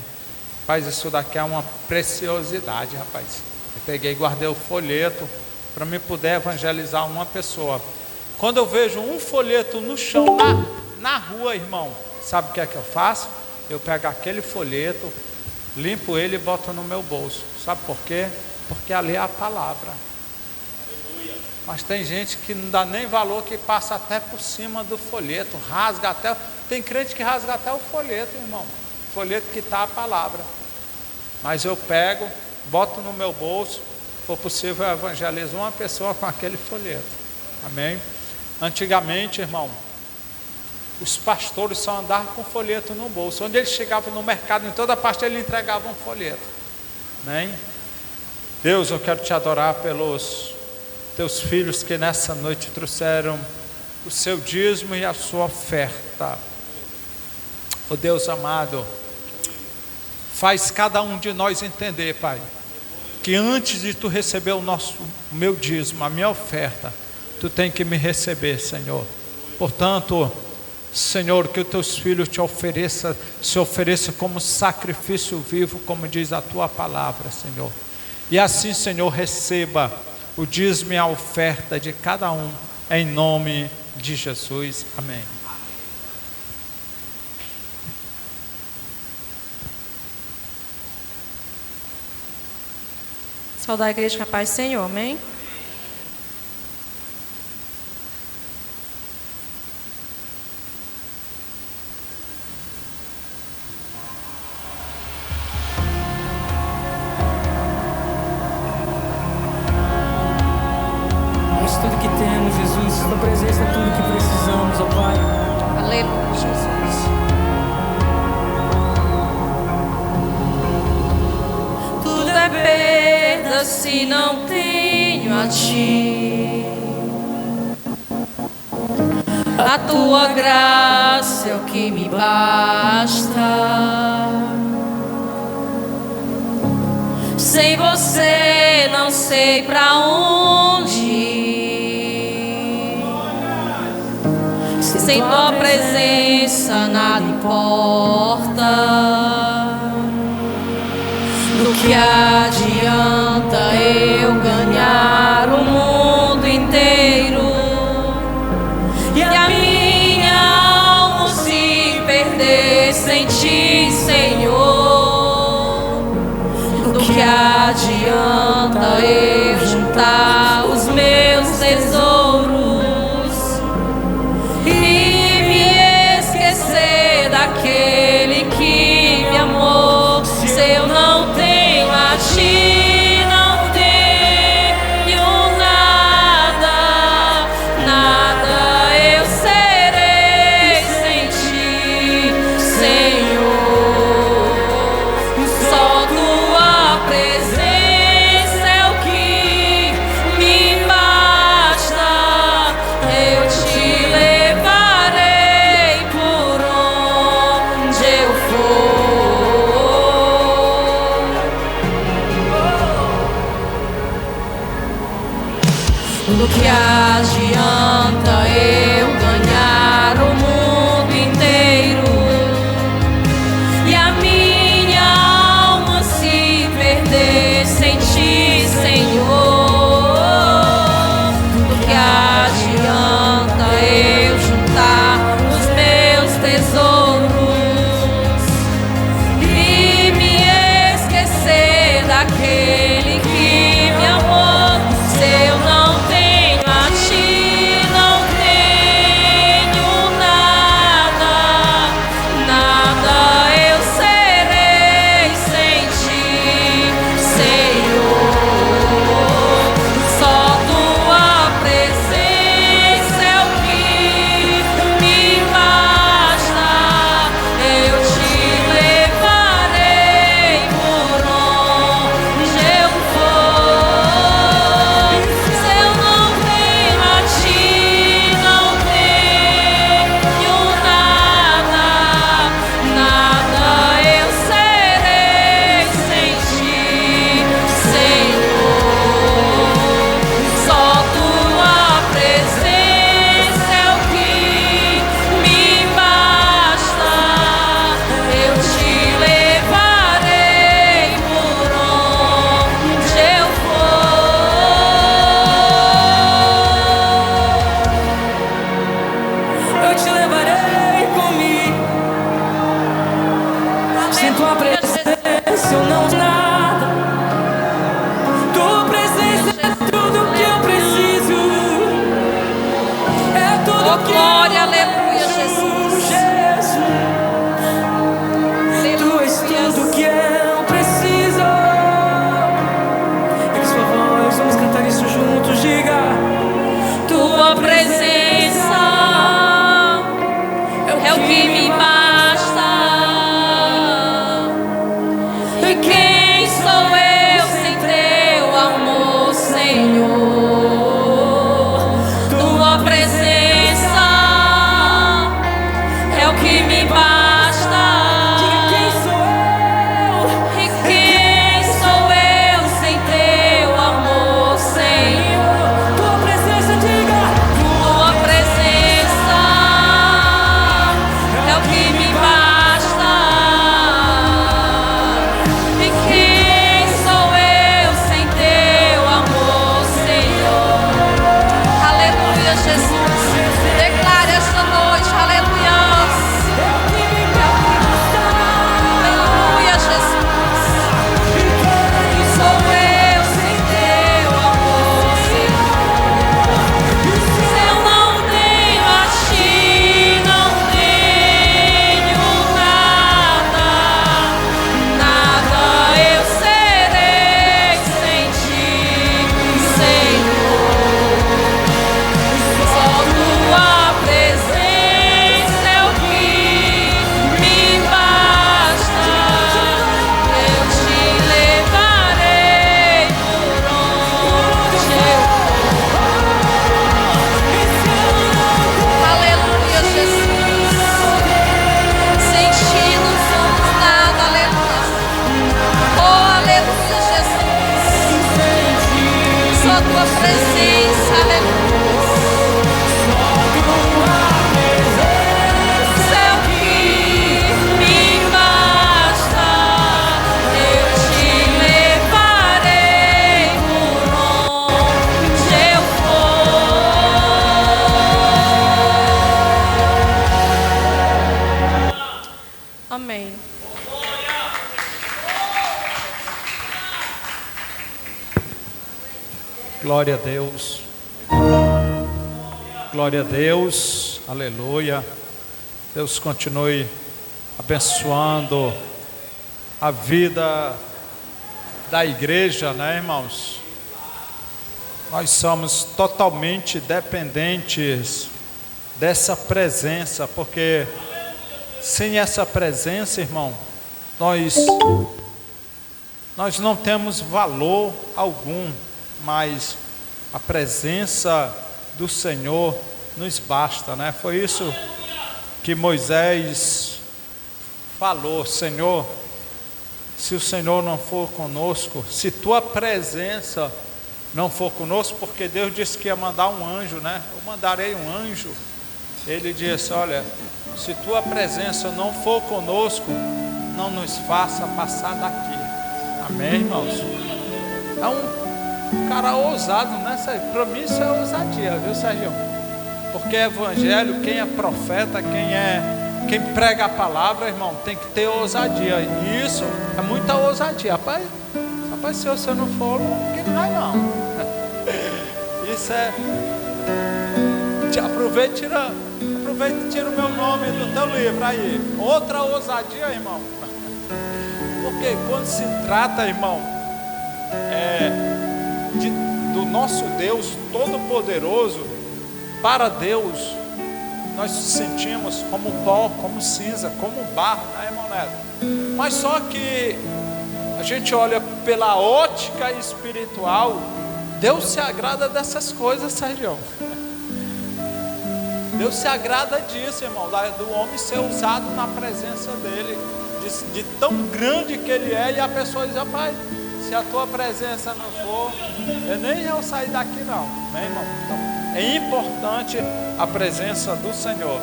rapaz, isso daqui é uma preciosidade, rapaz. Eu peguei e guardei o folheto para me poder evangelizar uma pessoa. Quando eu vejo um folheto no chão, na rua, irmão, sabe o que é que eu faço? Eu pego aquele folheto, limpo ele e boto no meu bolso. Sabe por quê? Porque ali é a palavra. Mas tem gente que não dá nem valor, que passa até por cima do folheto, rasga até. Tem crente que rasga até o folheto, irmão. O folheto que está a palavra. Mas eu pego, boto no meu bolso, se for possível, eu evangelizo uma pessoa com aquele folheto. Amém? Antigamente, irmão, os pastores só andavam com folheto no bolso. Onde eles chegavam no mercado, em toda parte, eles entregavam um folheto. Amém? Deus, eu quero te adorar pelos teus filhos que nessa noite trouxeram o seu dízimo e a sua oferta. Oh Deus amado, faz cada um de nós entender, Pai, que antes de tu receber o meu dízimo, a minha oferta, tu tem que me receber, Senhor. Portanto, Senhor, que os teus filhos se ofereçam como sacrifício vivo, como diz a tua palavra, Senhor. E assim, Senhor, receba o dízimo e a oferta de cada um, em nome de Jesus. Amém. Saudar a igreja com a paz do Senhor, amém? Tudo que temos, Jesus, sua presença é tudo que precisamos, ó Pai. Aleluia, Jesus. Tudo é perda se não tenho a Ti. A Tua graça é o que me basta. Sem Você não sei pra onde ir. Sem tua presença nada importa. Do que adianta eu ganhar o mundo inteiro e a minha alma se perder sem ti, Senhor? Do que adianta eu juntar os meus tesouros e me esquecer daquele que me amou? Se eu não tenho a Ti, não tenho nada. adianta eu ganhar o mundo inteiro e a minha alma se perder sem ti, Senhor? Do que adianta eu juntar os meus tesouros e me esquecer daquele que me amou? Se eu não tenho a ti, não tenho nada, nada eu serei sem ti, Senhor. Só tua presença é o que me basta. Eu te levarei por onde eu for. Se eu não tenho a ti, não tenho nada, nada eu serei sem ti, Senhor. Só tua presença é o que me basta. Eu te levarei por onde eu for. Eu te levarei comigo. Sem tua presença eu não sou nada. Tua presença é tudo que eu preciso. É tudo Oh, que glória, eu aleluia, desejo, Jesus. Tu és tudo que eu preciso. Em sua voz, vamos cantar isso juntos. Diga: Tua presença é o que me basta. E quem sou eu sem teu amor, Senhor? Tua presença é o que me basta. quem sou eu? E quem sou eu sem teu amor, Senhor? Tua presença, diga. Tua presença é o que me basta. E quem sou eu sem teu amor, Senhor? Aleluia, Jesus. Declare esta noite, aleluia. Aleluia, Jesus. Quem sou eu sem teu amor, Senhor? Se eu não tenho a ti, não tenho nada, nada eu serei sem ti, Senhor. Só tua presença é o que me basta. Eu te levarei por onde eu for. Aleluia, Jesus. Sem ti não somos nada, aleluia. Oh, aleluia, Jesus. Só tua presença, aleluia. É o que me basta. Eu te levarei por onde eu for. Amém. Glória a Deus. Glória a Deus. Aleluia. Deus continue abençoando a vida da igreja, né, irmãos? Nós somos totalmente dependentes dessa presença, porque sem essa presença, irmão, nós não temos valor algum, mas a presença do Senhor nos basta, né? Foi isso que Moisés falou: Senhor, se o Senhor não for conosco, se tua presença não for conosco, porque Deus disse que ia mandar um anjo, né? Eu mandarei um anjo. Ele disse: olha, se tua presença não for conosco, não nos faça passar daqui. Amém, irmãos? É um cara ousado, né? Para mim isso é ousadia, viu, Sérgio? Porque evangelho, quem é profeta, quem prega a palavra, irmão, tem que ter ousadia. E isso é muita ousadia. Rapaz, se você não for, ninguém vai não. Isso é... Aproveita e tira o meu nome do teu livro aí. Outra ousadia, irmão. Porque quando se trata, irmão, do nosso Deus Todo-Poderoso, para Deus, nós nos sentimos como pó, como cinza, como barro, né, irmão Neto? Mas só que a gente olha pela ótica espiritual, Deus se agrada dessas coisas, Sérgio. Deus se agrada disso, irmão, do homem ser usado na presença dele, de tão grande que ele é, e a pessoa diz: rapaz, se a tua presença não for, eu nem vou sair daqui não, né, irmão? Então, é importante a presença do Senhor.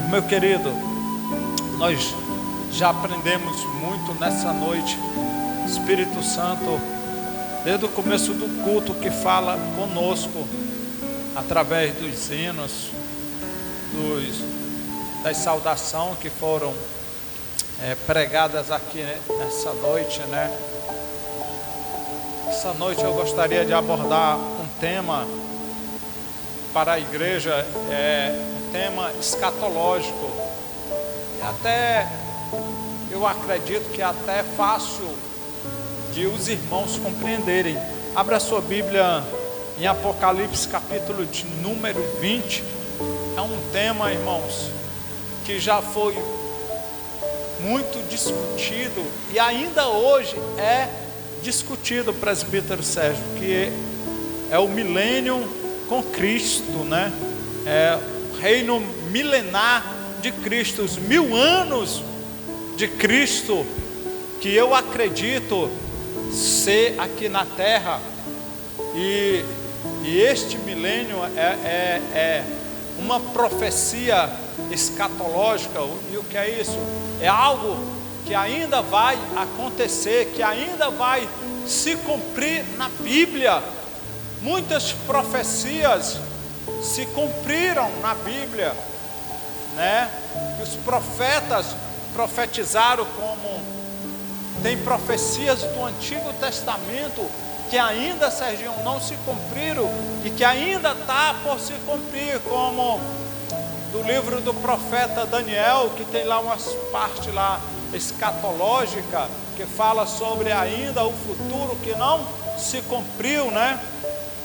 Meu querido, nós já aprendemos muito nessa noite. Espírito Santo, desde o começo do culto, que fala conosco através dos hinos, das saudações que foram pregadas aqui, né, nessa noite, né? Essa noite eu gostaria de abordar um tema para a igreja, um tema escatológico. Até eu acredito que até é fácil de os irmãos compreenderem. Abra a sua Bíblia em Apocalipse, capítulo de número 20. É um tema, irmãos, que já foi muito discutido e ainda hoje é discutido, presbítero Sérgio, que é o milênio com Cristo, né? É o reino milenar de Cristo, os 1000 anos de Cristo, que eu acredito ser aqui na terra. E este milênio é uma profecia escatológica. E o que é isso? É algo que ainda vai acontecer, que ainda vai se cumprir na Bíblia. Muitas profecias se cumpriram na Bíblia, né? Os profetas profetizaram, como tem profecias do Antigo Testamento que ainda, Serginho, não se cumpriram e que ainda está por se cumprir, como do livro do profeta Daniel, que tem lá umas partes lá escatológica, que fala sobre ainda o futuro que não se cumpriu, né?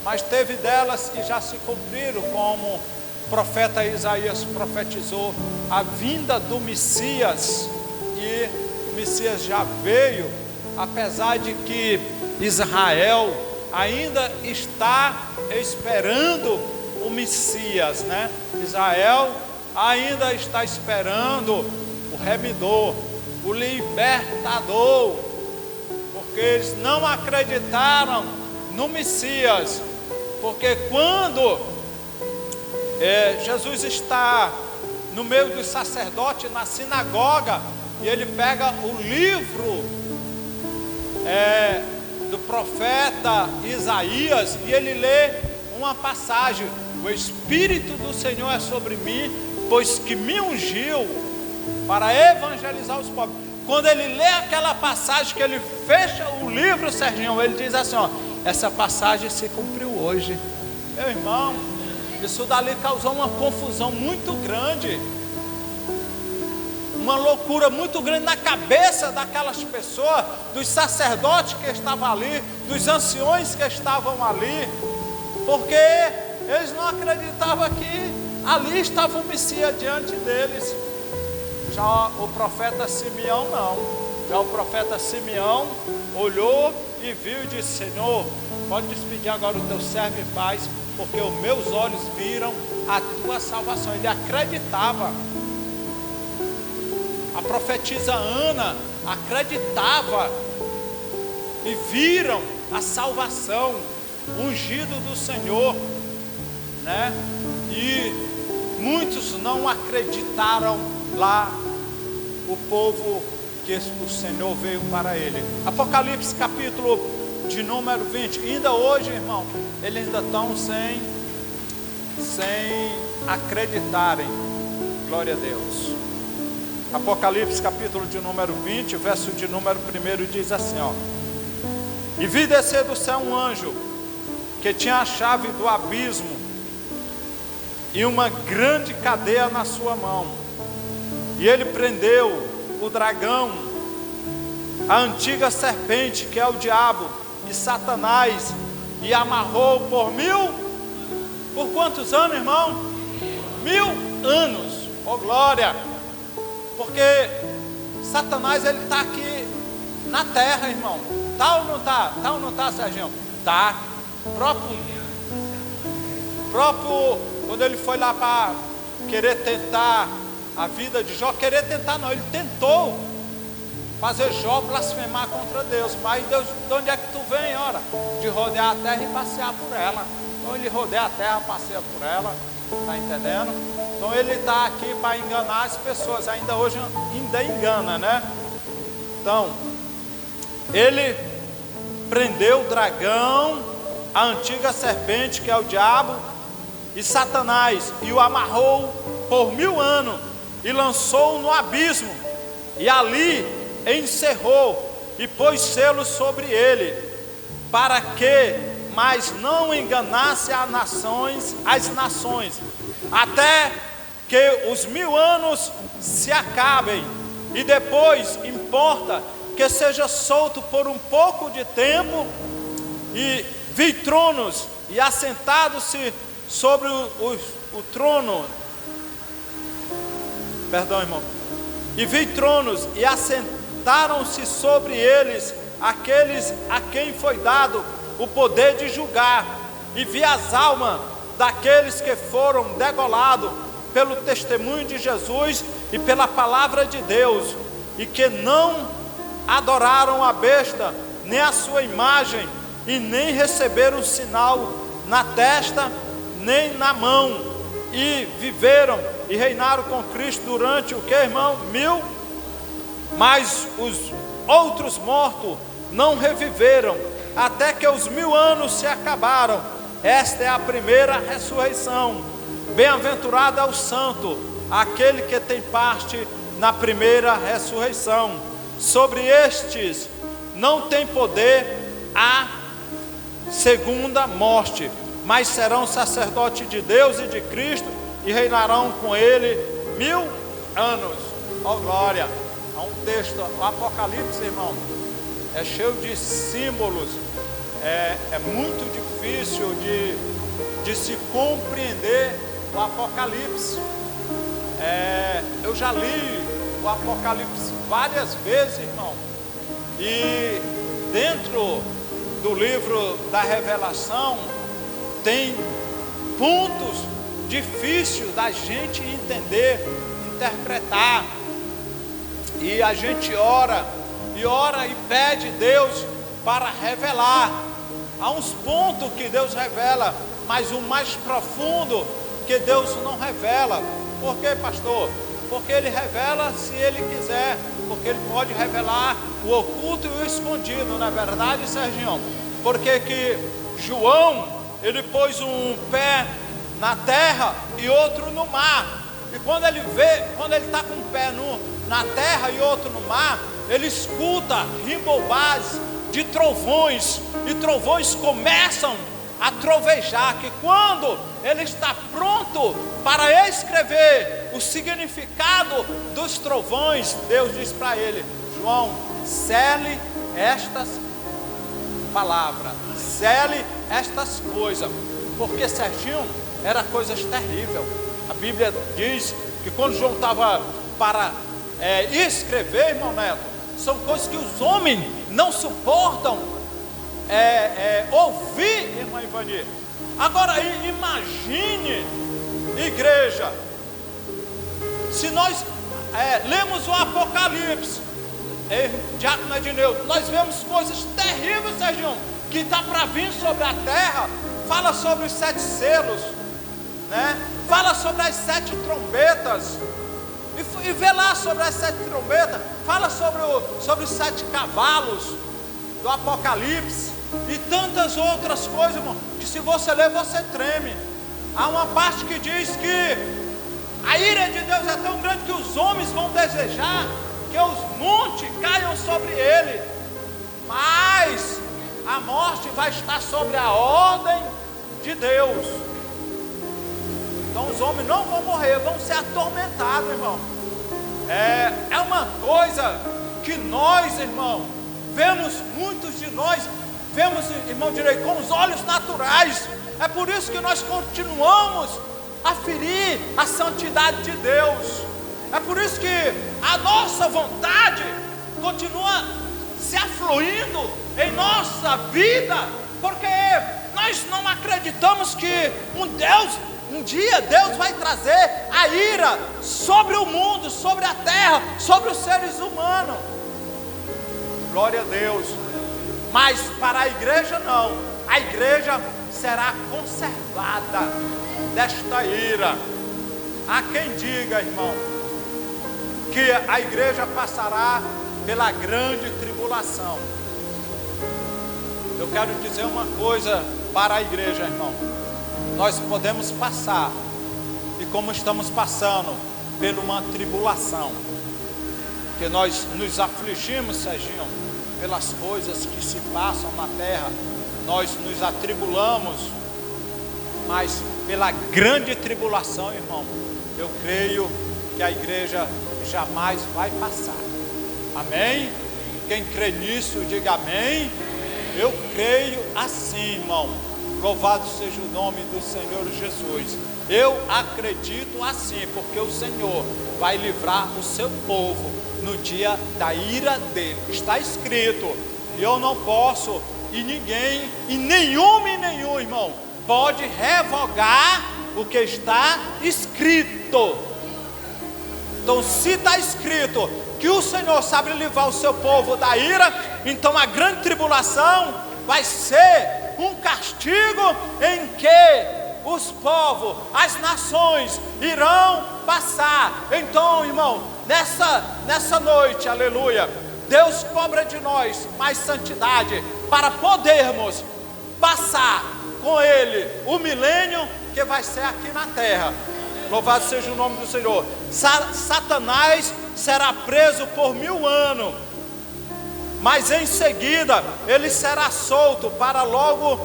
Mas teve delas que já se cumpriram, como o profeta Isaías profetizou a vinda do Messias, e o Messias já veio, apesar de que Israel ainda está esperando o Messias, né? Israel ainda está esperando o remidor, o libertador, porque eles não acreditaram no Messias. Porque quando Jesus está no meio dos sacerdotes na sinagoga, e ele pega o livro do profeta Isaías, e ele lê uma passagem: o Espírito do Senhor é sobre mim, pois que me ungiu para evangelizar os pobres. Quando ele lê aquela passagem, que ele fecha o livro, Serginho, ele diz assim: ó, essa passagem se cumpriu hoje. Meu irmão, isso dali causou uma confusão muito grande, uma loucura muito grande na cabeça daquelas pessoas, dos sacerdotes que estavam ali, dos anciões que estavam ali, porque eles não acreditavam que ali estava o Messias diante deles. Já o profeta Simeão não. Já o profeta Simeão olhou e viu e disse: Senhor, pode despedir agora o teu servo em paz, porque os meus olhos viram a tua salvação. Ele acreditava. A profetisa Ana acreditava, e viram a salvação. ungido do Senhor, né? E muitos não acreditaram lá, o povo que o Senhor veio para ele. Apocalipse capítulo de número 20, ainda hoje, irmão, eles ainda estão sem acreditarem. Glória a Deus. Apocalipse capítulo de número 20, verso de número 1 diz assim, ó: e vi descer do céu um anjo que tinha a chave do abismo e uma grande cadeia na sua mão, e ele prendeu o dragão, a antiga serpente, que é o diabo e Satanás, e amarrou por quantos anos, irmão? 1000 anos. Oh glória! Porque Satanás, ele está aqui na terra, irmão. Tá ou não tá? Tá ou não tá, Serginho? Tá. Próprio quando ele foi lá para querer tentar a vida de Jó, querer tentar não, ele tentou fazer Jó blasfemar contra Deus. Mas Deus, de onde é que tu vem, ora? De rodear a terra e passear por ela. Então ele rodeia a terra, passeia por ela. Tá entendendo? Então ele está aqui para enganar as pessoas. Ainda hoje ainda engana, né? Então ele prendeu o dragão, a antiga serpente, que é o diabo e Satanás, e o amarrou por 1000 anos e lançou-o no abismo, e ali encerrou e pôs selos sobre ele, para que mais não enganasse as nações, até que os 1000 anos se acabem, e depois importa que seja solto por um pouco de tempo. E vi tronos, e assentados-se sobre o trono, perdão, irmão, e vi tronos, e assentaram-se sobre eles aqueles a quem foi dado o poder de julgar, e vi as almas daqueles que foram degolados pelo testemunho de Jesus e pela palavra de Deus, e que não adoraram a besta, nem a sua imagem, e nem receberam sinal na testa, nem na mão, e viveram e reinaram com Cristo durante o que, irmão? 1000. Mas os outros mortos não reviveram, até que os 1000 anos se acabaram. Esta é a primeira ressurreição. Bem-aventurado é o santo, aquele que tem parte na primeira ressurreição. Sobre estes não tem poder a segunda morte, mas serão sacerdotes de Deus e de Cristo, e reinarão com ele 1000 anos. Ó glória! Há um texto, o Apocalipse, irmão, é cheio de símbolos, é muito difícil de se compreender o Apocalipse. Eu já li o Apocalipse várias vezes, irmão, e dentro do livro da Revelação tem pontos difíceis da gente entender, interpretar, e a gente ora e pede Deus para revelar. Há uns pontos que Deus revela, mas o mais profundo que Deus não revela. Por quê, pastor? Porque Ele revela se Ele quiser, porque Ele pode revelar o oculto e o escondido, não é verdade, Serginho? Porque que João, ele pôs um pé na terra e outro no mar, e quando ele está com um pé na terra e outro no mar, ele escuta rimbombás de trovões, e trovões começam a trovejar, que quando ele está pronto para escrever o significado dos trovões, Deus diz para ele: João, cele estas palavras, cele estas coisas, porque Serginho, era coisas terríveis. A Bíblia diz que quando João estava para escrever, irmão Neto, são coisas que os homens não suportam ouvir, irmã Ivani. Agora imagine, igreja, se nós lemos o Apocalipse, Diácono Edneu, nós vemos coisas terríveis, Serginho, que está para vir sobre a terra, fala sobre os 7 selos, né? Fala sobre as 7 trombetas, e vê lá sobre as 7 trombetas, fala sobre os 7 cavalos do Apocalipse, e tantas outras coisas, irmão, que se você ler, você treme. Há uma parte que diz que a ira de Deus é tão grande que os homens vão desejar que os montes caiam sobre ele, mas a morte vai estar sobre a ordem de Deus. Então os homens não vão morrer, vão ser atormentados, irmão. É uma coisa que nós, irmão, vemos, muitos de nós vemos, irmão direito, com os olhos naturais. É por isso que nós continuamos a ferir a santidade de Deus. É por isso que a nossa vontade continua se afluindo em nossa vida, porque nós não acreditamos que um dia Deus vai trazer a ira sobre o mundo, sobre a terra, sobre os seres humanos. Glória a Deus. Mas para a igreja não. A igreja será conservada desta ira. Há quem diga, irmão, que a igreja passará pela grande tribulação. Eu quero dizer uma coisa para a igreja, irmão. Nós podemos passar, e como estamos passando, por uma tribulação, que nós nos afligimos, Serginho, pelas coisas que se passam na terra, nós nos atribulamos, mas pela grande tribulação, irmão, eu creio que a igreja jamais vai passar. Amém? Quem crê nisso, diga amém. Eu creio assim, irmão. Louvado seja o nome do Senhor Jesus. Eu acredito assim, porque o Senhor vai livrar o seu povo no dia da ira dele. Está escrito. E eu não posso, e ninguém, e nenhum, irmão, pode revogar o que está escrito. Então, se está escrito que o Senhor sabe livrar o seu povo da ira, então a grande tribulação vai ser um castigo em que os povos, as nações irão passar. Então, irmão, nessa noite, aleluia, Deus cobra de nós mais santidade para podermos passar com Ele o milênio que vai ser aqui na terra. Louvado seja o nome do Senhor. Satanás será preso por 1000 anos, mas em seguida ele será solto para logo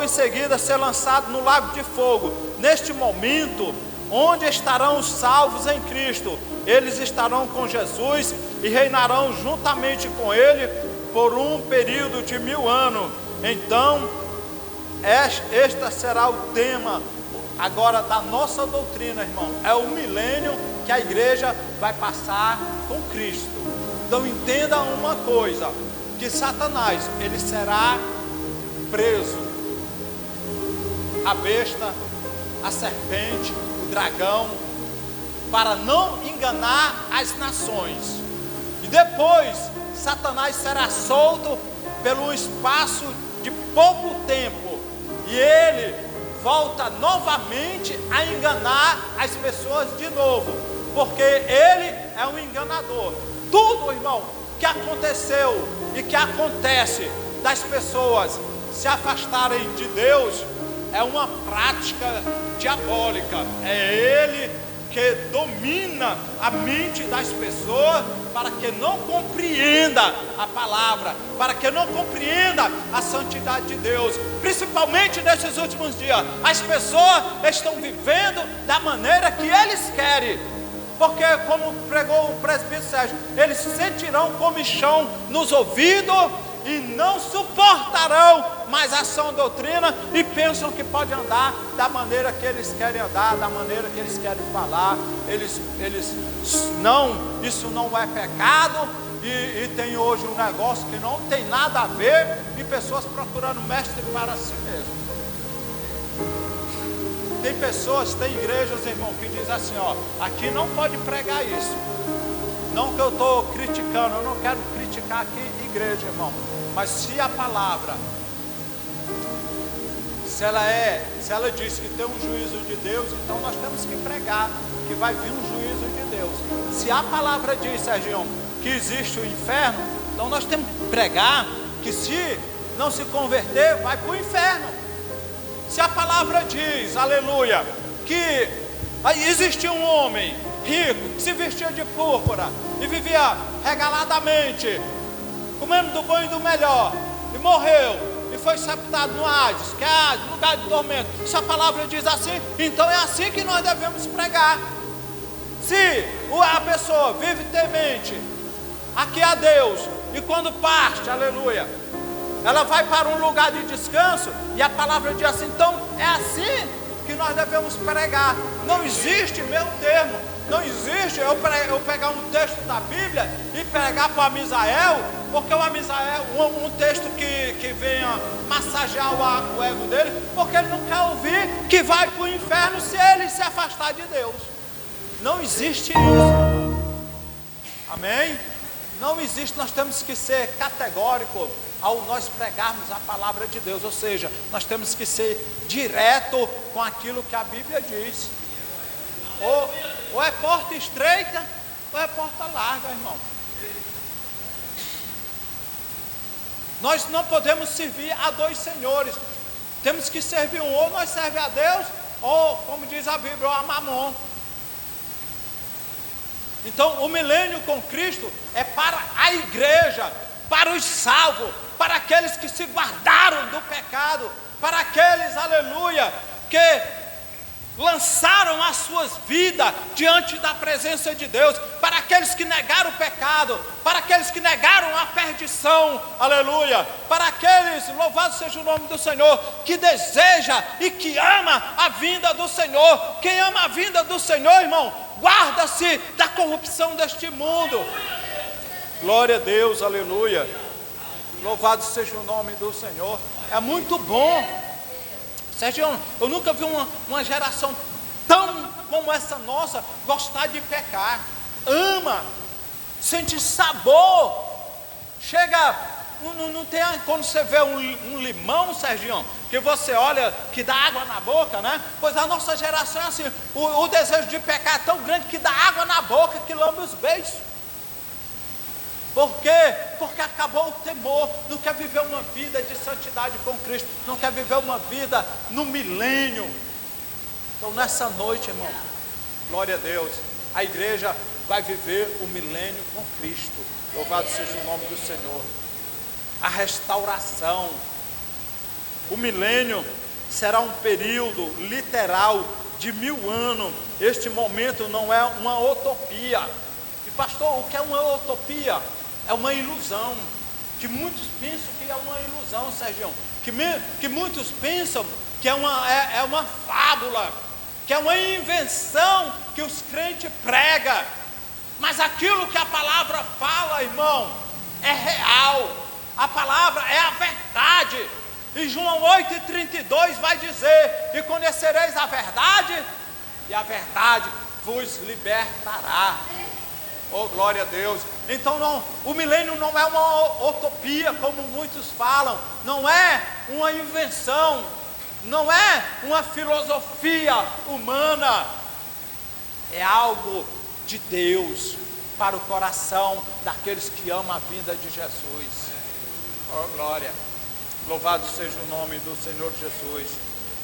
em seguida ser lançado no lago de fogo. Neste momento, onde estarão os salvos em Cristo, eles estarão com Jesus e reinarão juntamente com Ele por um período de 1000 anos. Então, este será o tema agora da nossa doutrina, irmão. É o milênio que a igreja vai passar com Cristo. Então entenda uma coisa, que Satanás, ele será preso. A besta, a serpente, o dragão, para não enganar as nações. E depois, Satanás será solto pelo espaço de pouco tempo. E ele volta novamente a enganar as pessoas de novo, porque ele é um enganador. Tudo, irmão, que aconteceu e que acontece das pessoas se afastarem de Deus é uma prática diabólica. É ele que domina a mente das pessoas para que não compreenda a palavra, para que não compreenda a santidade de Deus. Principalmente nesses últimos dias, as pessoas estão vivendo da maneira que eles querem, porque, como pregou o presbítero Sérgio, eles sentirão comichão nos ouvidos e não suportarão mais a sã doutrina e pensam que pode andar da maneira que eles querem andar, da maneira que eles querem falar. Isso não é pecado, e tem hoje um negócio que não tem nada a ver, e pessoas procurando mestre para si mesmo. Tem pessoas, tem igrejas, irmão, que dizem assim, aqui não pode pregar isso. Não que eu estou criticando, eu não quero criticar edificar aqui igreja, irmão. Mas se a palavra, se ela diz que tem um juízo de Deus, então nós temos que pregar que vai vir um juízo de Deus. Se a palavra diz, Serginho, que existe o inferno, então nós temos que pregar que se não se converter, vai para o inferno. Se a palavra diz, aleluia, que existia um homem rico que se vestia de púrpura e vivia regaladamente, comendo do bom e do melhor, e morreu e foi sepultado no Hades, que é Hades, lugar de tormento. Se a palavra diz assim, então é assim que nós devemos pregar. Se a pessoa vive temente aqui a Deus, e quando parte, aleluia, ela vai para um lugar de descanso, e a palavra diz assim, então é assim que nós devemos pregar. Não existe meio termo, não existe eu pegar um texto da Bíblia e pregar para o Amisael, porque o Amisael, um texto que venha massagear o ego dele, porque ele não quer ouvir que vai para o inferno se ele se afastar de Deus. Não existe isso. Amém? Não existe, nós temos que ser categóricos ao nós pregarmos a palavra de Deus, ou seja, nós temos que ser direto com aquilo que a Bíblia diz. Ou é porta estreita, ou é porta larga, irmão. Nós não podemos servir a dois senhores, temos que servir um, ou nós servemos a Deus, ou, como diz a Bíblia, a Mamon. Então, o milênio com Cristo é para a igreja, para os salvos, para aqueles que se guardaram do pecado, para aqueles, aleluia, que lançaram as suas vidas diante da presença de Deus, para aqueles que negaram o pecado, para aqueles que negaram a perdição, aleluia, para aqueles, louvado seja o nome do Senhor, que deseja e que ama a vinda do Senhor. Quem ama a vinda do Senhor, irmão, guarda-se da corrupção deste mundo. Glória a Deus, aleluia, louvado seja o nome do Senhor. É muito bom, Sérgio, eu nunca vi uma geração tão como essa nossa gostar de pecar. Ama, sente sabor. Chega, não tem, quando você vê um limão, Sérgio, que você olha, que dá água na boca, né? Pois a nossa geração é assim, o desejo de pecar é tão grande que dá água na boca, que lambe os beijos. Por quê? Porque acabou o temor, não quer viver uma vida de santidade com Cristo, não quer viver uma vida no milênio. Então nessa noite, irmão, glória a Deus, a igreja vai viver o milênio com Cristo, louvado seja o nome do Senhor. A restauração, o milênio será um período literal de 1000 anos, este momento não é uma utopia. E pastor, o que é uma utopia? É uma ilusão, que muitos pensam que é uma ilusão, Sérgio, que muitos pensam que é uma fábula, que é uma invenção que os crentes pregam, mas aquilo que a palavra fala, irmão, é real, a palavra é a verdade. E João 8,32 vai dizer, e conhecereis a verdade, e a verdade vos libertará. Oh, glória a Deus. Então não, o milênio não é uma utopia como muitos falam, não é uma invenção, não é uma filosofia humana, é algo de Deus para o coração daqueles que amam a vinda de Jesus. Oh, glória, louvado seja o nome do Senhor Jesus.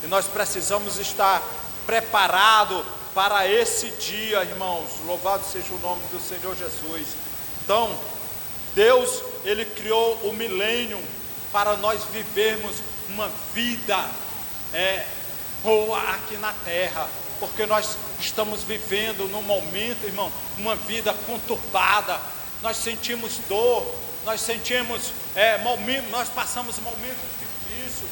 E nós precisamos estar preparados para esse dia, irmãos, louvado seja o nome do Senhor Jesus. Então, Deus, Ele criou o milênio para nós vivermos uma vida boa aqui na terra, porque nós estamos vivendo num momento, irmão, uma vida conturbada, nós sentimos dor, nós sentimos, nós passamos momentos difíceis.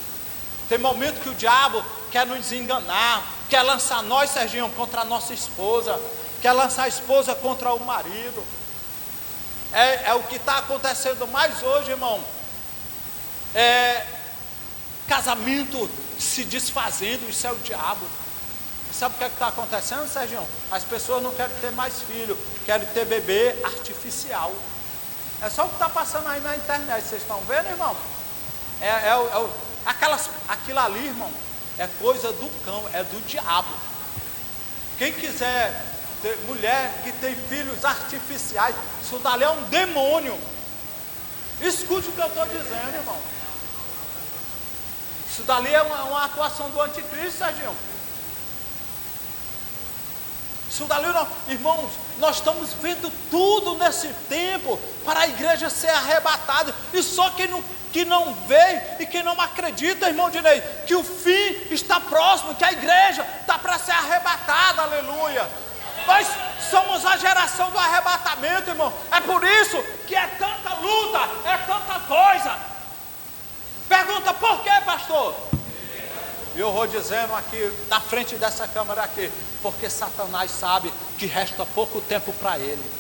Tem momento que o diabo quer nos enganar, quer lançar nós, Serginho, contra a nossa esposa, quer lançar a esposa contra o marido. É o que está acontecendo mais hoje, irmão. Casamento se desfazendo, isso é o diabo. E sabe o que está acontecendo, Serginho? As pessoas não querem ter mais filho, querem ter bebê artificial. É só o que está passando aí na internet, vocês estão vendo, irmão? Aquilo ali, irmão, é coisa do cão, é do diabo. Quem quiser ter mulher que tem filhos artificiais, isso dali é um demônio. Escute o que eu estou dizendo, irmão. Isso dali é uma atuação do anticristo, Serginho. Isso dali, não. Irmãos, nós estamos vendo tudo nesse tempo para a igreja ser arrebatada. E só que não vê e que não acredita, irmão Dinei, que o fim está próximo, que a igreja está para ser arrebatada, aleluia. Nós somos a geração do arrebatamento, irmão. É por isso que é tanta luta, é tanta coisa. Pergunta, por quê, pastor? E eu vou dizendo aqui, na frente dessa câmera aqui, porque Satanás sabe que resta pouco tempo para ele.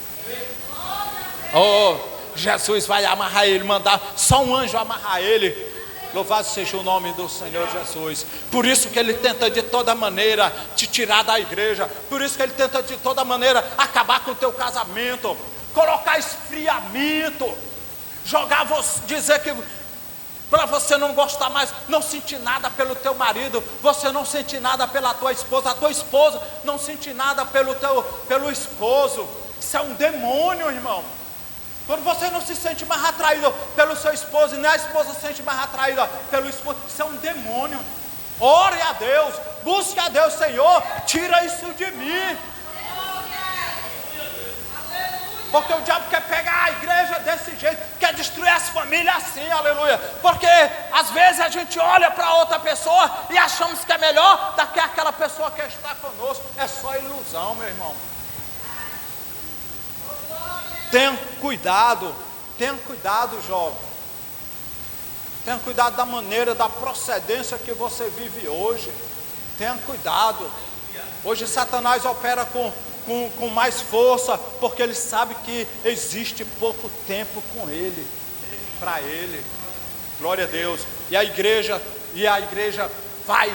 Oh, Jesus vai amarrar ele, mandar só um anjo amarrar ele. Louvado seja o nome do Senhor Jesus. Por isso que ele tenta de toda maneira te tirar da igreja. Por isso que ele tenta de toda maneira acabar com o teu casamento, colocar esfriamento, jogar você, dizer que para você não gostar mais, não sentir nada pelo teu marido, você não sente nada pela tua esposa, a tua esposa não sente nada pelo esposo. Isso é um demônio, irmão. Quando você não se sente mais atraído pelo seu esposo, e nem a esposa se sente mais atraída pelo esposo, isso é um demônio. Ore a Deus, busque a Deus, Senhor, tira isso de mim. Porque o diabo quer pegar a igreja desse jeito, quer destruir as famílias assim, aleluia. Porque às vezes a gente olha para outra pessoa e achamos que é melhor do que aquela pessoa que está conosco. É só ilusão, meu irmão. Tenha cuidado, jovem. Tenha cuidado da maneira, da procedência que você vive hoje. Tenha cuidado. Hoje Satanás opera com mais força, porque ele sabe que existe pouco tempo com ele, para ele. Glória a Deus. E a igreja vai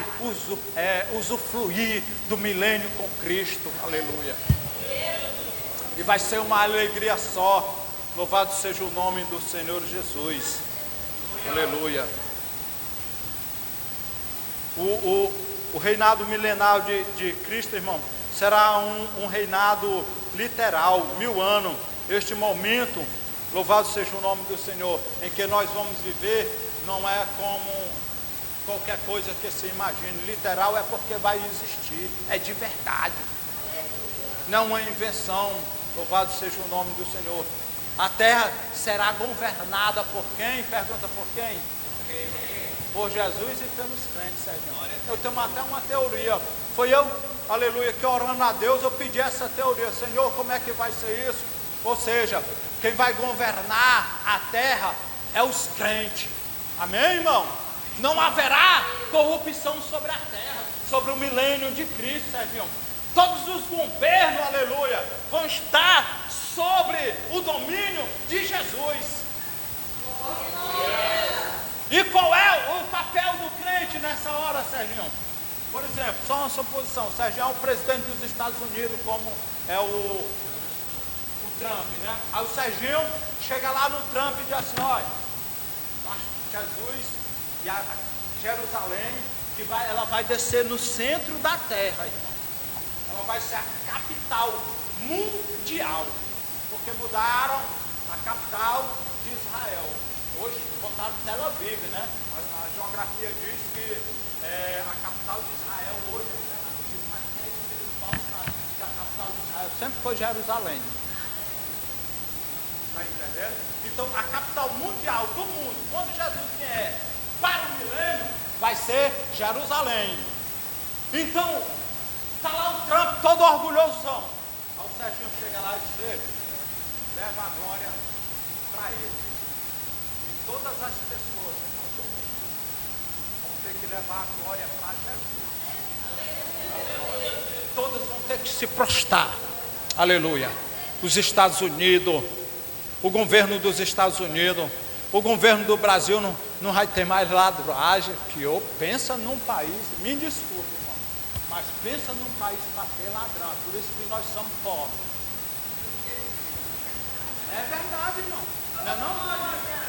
usufruir do milênio com Cristo. Aleluia. E vai ser uma alegria só. Louvado seja o nome do Senhor Jesus. Aleluia. O reinado milenar de Cristo, irmão, será um reinado literal, 1000 anos. Este momento, louvado seja o nome do Senhor, em que nós vamos viver, não é como qualquer coisa que se imagine. Literal é porque vai existir, é de verdade, não é invenção. Louvado seja o nome do Senhor. A terra será governada por quem? Pergunta por quem? Por Jesus e pelos crentes, Sérgio. Eu tenho até uma teoria. Foi eu, aleluia, que orando a Deus eu pedi essa teoria. Senhor, como é que vai ser isso? Ou seja, quem vai governar a terra é os crentes. Amém, irmão? Não haverá corrupção sobre a terra, sobre o milênio de Cristo, Sérgio. Todos os governos, aleluia, vão estar sobre o domínio de Jesus. E qual é o papel do crente nessa hora, Serginho? Por exemplo, só uma suposição, o Serginho é o presidente dos Estados Unidos, como é o Trump, né? Aí o Serginho chega lá no Trump e diz assim, olha, Jesus e a Jerusalém, ela vai descer no centro da terra, irmão. Ela vai ser a capital mundial, porque mudaram a capital de Israel. Hoje botaram Tel Aviv, né? A geografia diz que a capital de Israel hoje é Tel Aviv, mas quem sabe que a capital de Israel sempre foi Jerusalém. Está entendendo? Então a capital mundial do mundo, quando Jesus vier para o milênio, vai ser Jerusalém. Então, está lá o Trump todo orgulhosão. Aí o Serginho chega lá e diz, leva a glória para ele. E todas as pessoas do mundo vão ter que levar a glória para Jesus. Todas vão ter que se prostrar. Aleluia. Os Estados Unidos, o governo dos Estados Unidos, o governo do Brasil não vai ter mais ladragem. Que eu pensa num país, me desculpe, irmão, mas pensa num país para ter ladrão. Por isso que nós somos pobres. É verdade, irmão. Não é não, Maria?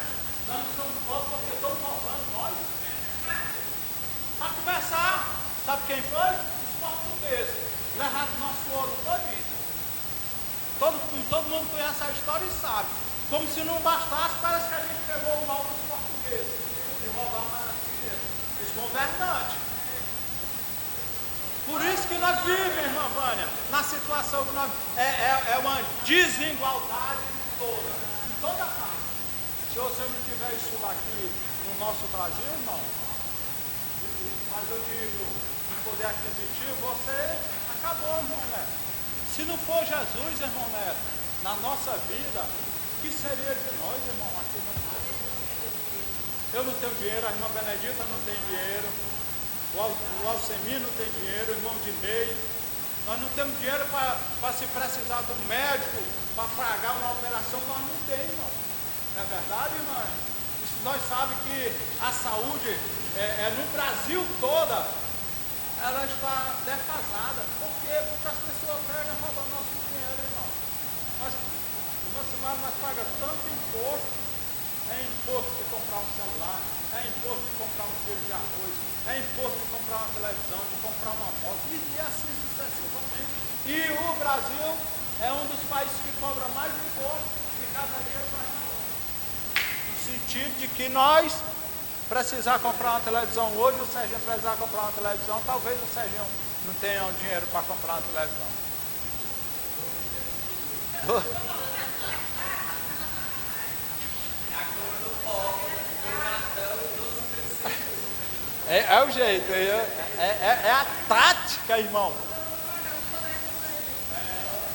Nós não somos pobres porque estão roubando nós. Para começar, sabe quem foi? Os portugueses. Levaram nosso ouro todinho. Todo mundo conhece a história e sabe. Como se não bastasse, parece que a gente pegou o mal dos portugueses. De roubar para os governantes. Por isso que nós vivemos, irmã Vânia, na situação que nós... É uma desigualdade toda parte. Se você não tiver isso aqui no nosso Brasil, irmão, mas eu digo, no poder aquisitivo, você acabou, irmão Neto. Se não for Jesus, irmão Neto, na nossa vida, o que seria de nós, irmão, aqui no Brasil? Eu não tenho dinheiro, a irmã Benedita não tem dinheiro, o Alcemir não tem dinheiro, o irmão Dinei. Nós não temos dinheiro para se precisar de um médico, para pagar uma operação, nós não temos, irmão. Não é verdade, irmã? Nós sabemos que a saúde no Brasil toda, ela está defasada. Por quê? Porque as pessoas pegam e roubam nosso dinheiro, irmão. Uma semana nós pagamos tanto imposto. É imposto de comprar um celular, é imposto de comprar um quilo de arroz, é imposto de comprar uma televisão, de comprar uma moto, e assim sucessivamente. E o Brasil é um dos países que cobra mais imposto e cada dia mais imposto. No sentido de que nós precisar comprar uma televisão hoje, o Serginho precisar comprar uma televisão, talvez o Serginho não tenha dinheiro para comprar uma televisão. É o jeito, é a tática, irmão.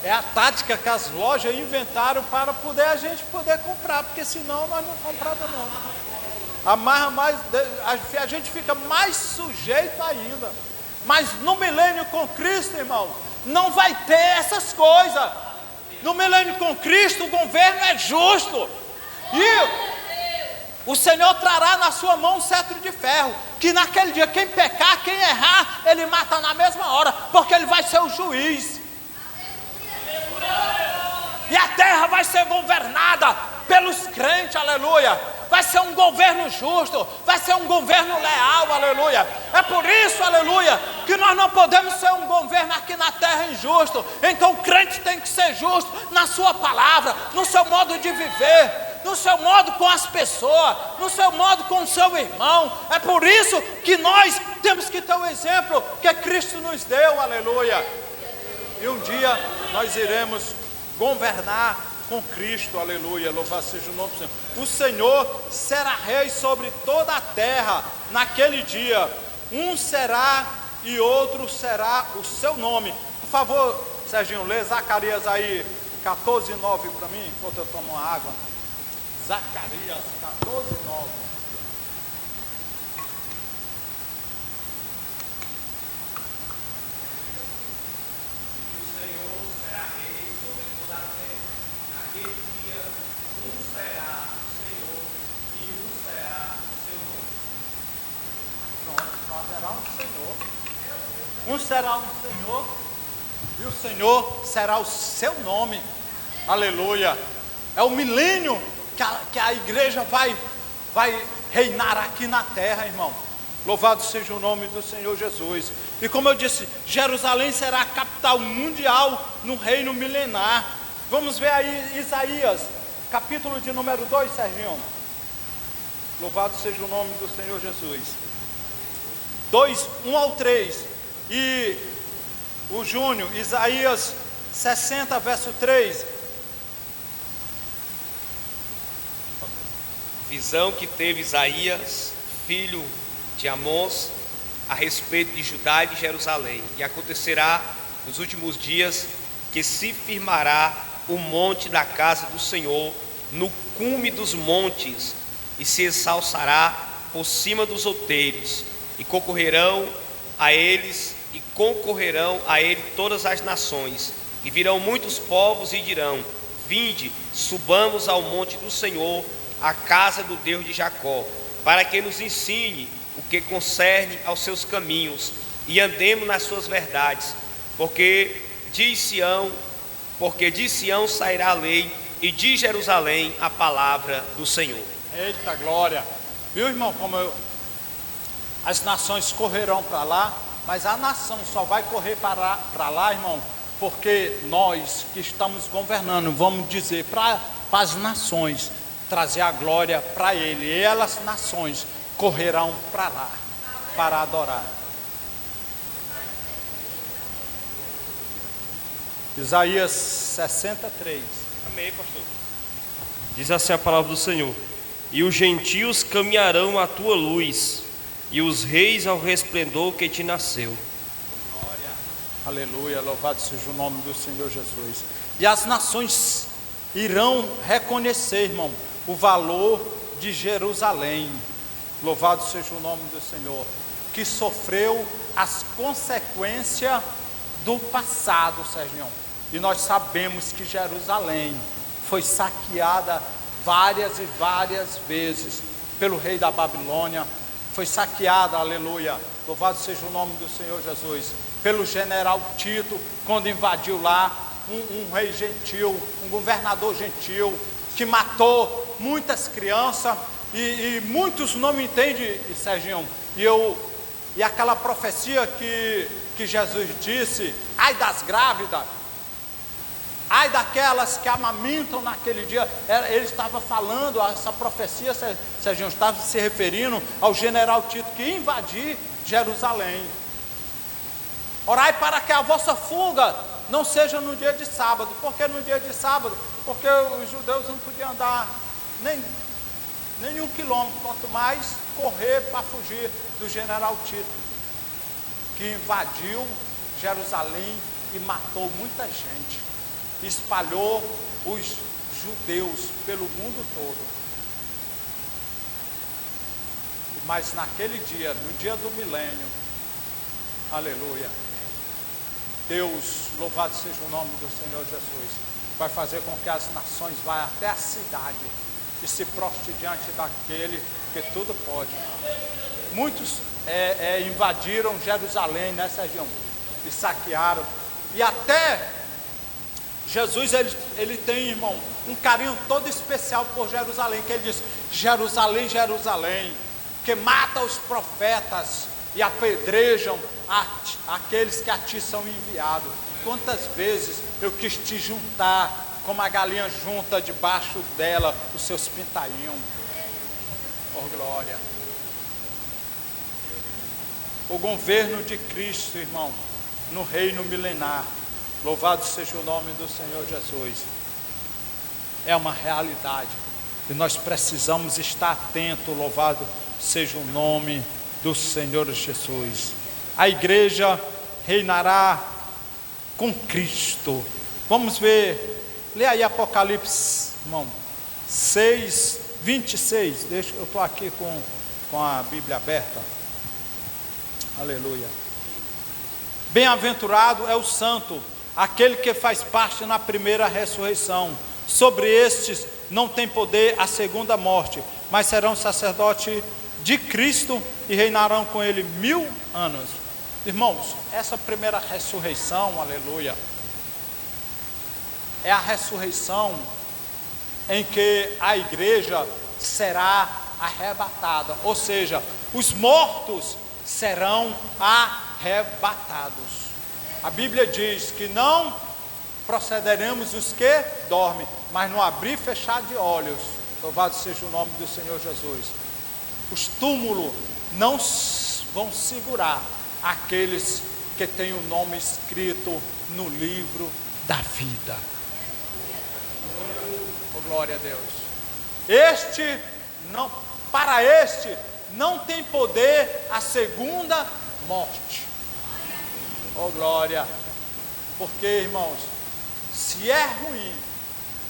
É a tática que as lojas inventaram para a gente poder comprar, porque senão nós não comprávamos não. A gente fica mais sujeito ainda. Mas no milênio com Cristo, irmão, não vai ter essas coisas. No milênio com Cristo, o governo é justo. E o Senhor trará na sua mão um cetro de ferro, que naquele dia quem pecar, quem errar, Ele mata na mesma hora, porque Ele vai ser o juiz. E a terra vai ser governada pelos crentes, aleluia. Vai ser um governo justo, vai ser um governo leal, aleluia. É por isso, aleluia, que nós não podemos ser um governo aqui na terra injusto. Então o crente tem que ser justo na sua palavra, no seu modo de viver, no seu modo com as pessoas, no seu modo com o seu irmão. É por isso que nós temos que ter o exemplo que Cristo nos deu, aleluia. E um dia nós iremos governar com Cristo, aleluia, louvado seja o nome do Senhor. O Senhor será rei sobre toda a terra naquele dia. Um será e outro será o seu nome. Por favor, Serginho, lê Zacarias aí 14:9 para mim, enquanto eu tomo uma água. Zacarias 14:9. Um será um Senhor e o Senhor será o seu nome, aleluia. É o milênio que a igreja vai reinar aqui na terra, irmão. Louvado seja o nome do Senhor Jesus. E como eu disse, Jerusalém será a capital mundial no reino milenar. Vamos ver aí Isaías, capítulo de número 2, Serginho. Louvado seja o nome do Senhor Jesus. 2, 1 ao 3. E o Júnior, Isaías 60, verso 3. Visão que teve Isaías, filho de Amós, a respeito de Judá e de Jerusalém. E acontecerá nos últimos dias que se firmará o monte da casa do Senhor no cume dos montes, e se exalçará por cima dos outeiros, e concorrerão a ele todas as nações, e virão muitos povos e dirão: vinde, subamos ao monte do Senhor, a casa do Deus de Jacó, para que nos ensine o que concerne aos seus caminhos, e andemos nas suas verdades, porque de Sião sairá a lei, e de Jerusalém a palavra do Senhor. Eita glória! Viu, irmão, as nações correrão para lá, mas a nação só vai correr para lá, irmão, porque nós que estamos governando, vamos dizer para as nações, trazer a glória para Ele, e elas, nações, correrão para lá, para adorar. Isaías 63. Amém, pastor. Diz assim a palavra do Senhor: e os gentios caminharão à tua luz, e os reis ao resplendor que te nasceu. Glória. Aleluia, louvado seja o nome do Senhor Jesus. E as nações irão reconhecer, irmão, o valor de Jerusalém. Louvado seja o nome do Senhor, que sofreu as consequências do passado, Sérgio. E nós sabemos que Jerusalém foi saqueada várias e várias vezes pelo rei da Babilônia. Foi saqueada, aleluia, louvado seja o nome do Senhor Jesus, pelo general Tito, quando invadiu lá, um rei gentil, um governador gentil, que matou muitas crianças, e muitos não me entendem, Serginho, e aquela profecia que Jesus disse, ai das grávidas, ai daquelas que amamentam naquele dia, ele estava falando, essa profecia, Serginho, estava se referindo ao general Tito que ia invadir Jerusalém. Orai para que a vossa fuga não seja no dia de sábado. Por que no dia de sábado? Porque os judeus não podiam andar nem 1 quilômetro, quanto mais correr para fugir do general Tito, que invadiu Jerusalém e matou muita gente, espalhou os judeus pelo mundo todo. Mas naquele dia, no dia do milênio, aleluia, Deus, louvado seja o nome do Senhor Jesus, vai fazer com que as nações vá até a cidade e se prostre diante daquele que tudo pode. Muitos invadiram Jerusalém nessa região e saquearam, e até Jesus ele tem, irmão, um carinho todo especial por Jerusalém, que ele diz: Jerusalém, Jerusalém, que mata os profetas e apedrejam aqueles que a ti são enviados. Quantas vezes eu quis te juntar, como a galinha junta debaixo dela os seus pintainhos. Oh glória! O governo de Cristo, irmão, no reino milenar, louvado seja o nome do Senhor Jesus, é uma realidade, e nós precisamos estar atentos, louvado seja o nome do Senhor Jesus. A igreja reinará com Cristo. Vamos ver, lê aí Apocalipse, irmão, 6, 26, eu estou aqui com a Bíblia aberta, aleluia. Bem-aventurado é o santo, aquele que faz parte na primeira ressurreição. Sobre estes não tem poder a segunda morte, mas serão sacerdotes de Cristo e reinarão com ele 1000 anos. Irmãos, essa primeira ressurreição, aleluia, é a ressurreição em que a igreja será arrebatada, ou seja, os mortos serão arrebatados. A Bíblia diz que não procederemos os que dormem, mas no abrir e fechar de olhos, louvado seja o nome do Senhor Jesus. Os túmulos não vão segurar aqueles que têm o nome escrito no livro da vida. Oh, glória a Deus. Para este não tem poder a segunda morte. Oh glória. Porque, irmãos, se é ruim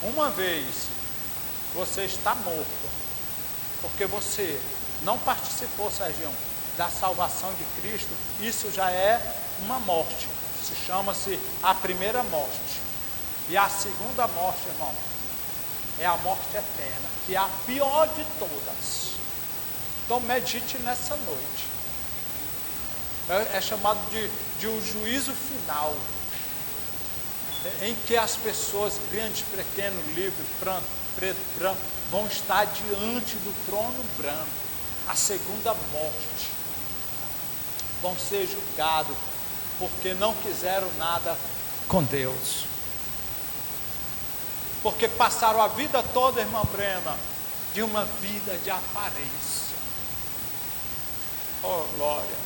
uma vez, você está morto, porque você não participou, Sérgio, da salvação de Cristo. Isso já é uma morte, chama-se a primeira morte. E a segunda morte, irmão, é a morte eterna, que é a pior de todas. Então medite nessa noite. É chamado de um juízo final. em que as pessoas, grandes, pequenos, livres, preto, branco, vão estar diante do trono branco, a segunda morte, vão ser julgados, porque não quiseram nada com Deus, porque passaram a vida toda, irmã Brena, de uma vida de aparência. Oh glória!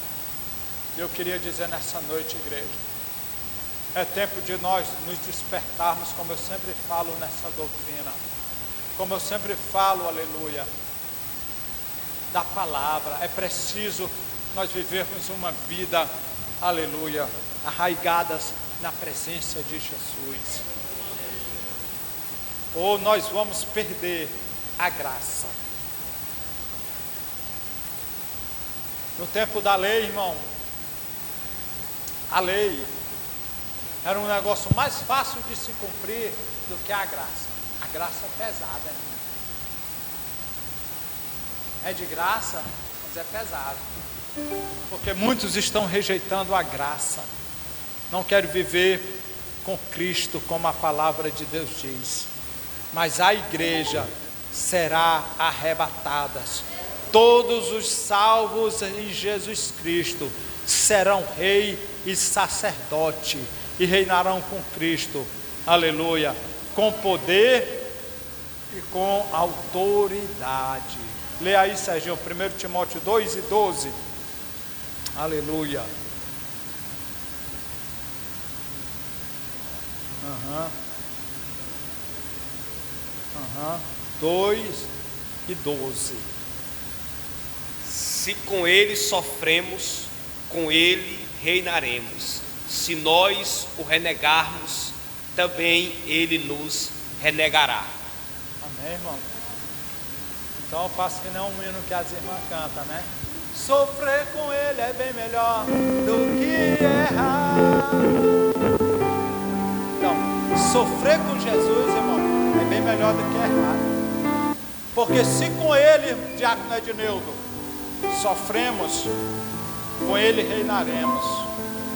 Eu queria dizer nessa noite, igreja, é tempo de nós nos despertarmos, como eu sempre falo nessa doutrina, como eu sempre falo, aleluia, da palavra. É preciso nós vivermos uma vida, aleluia, arraigadas na presença de Jesus, ou nós vamos perder a graça. No tempo da lei, irmão, a lei era um negócio mais fácil de se cumprir do que a graça. A graça é pesada, irmão. É de graça, mas é pesado, porque muitos estão rejeitando a graça, não querem viver com Cristo, como a palavra de Deus diz. Mas a igreja será arrebatada. Todos os salvos em Jesus Cristo serão rei e sacerdote e reinarão com Cristo, aleluia, com poder e com autoridade. Leia aí, Serginho, 1 Timóteo 2:12. Aleluia. 2:12. Se com ele sofremos, com ele reinaremos. Se nós o renegarmos, também ele nos renegará. Amém, irmão? Então eu faço que nem um hino que as irmãs cantam, né? Sofrer com ele é bem melhor do que errar. Então, sofrer com Jesus, irmão, é bem melhor do que errar. Porque se com ele, diácono Ednildo, sofremos, com ele reinaremos.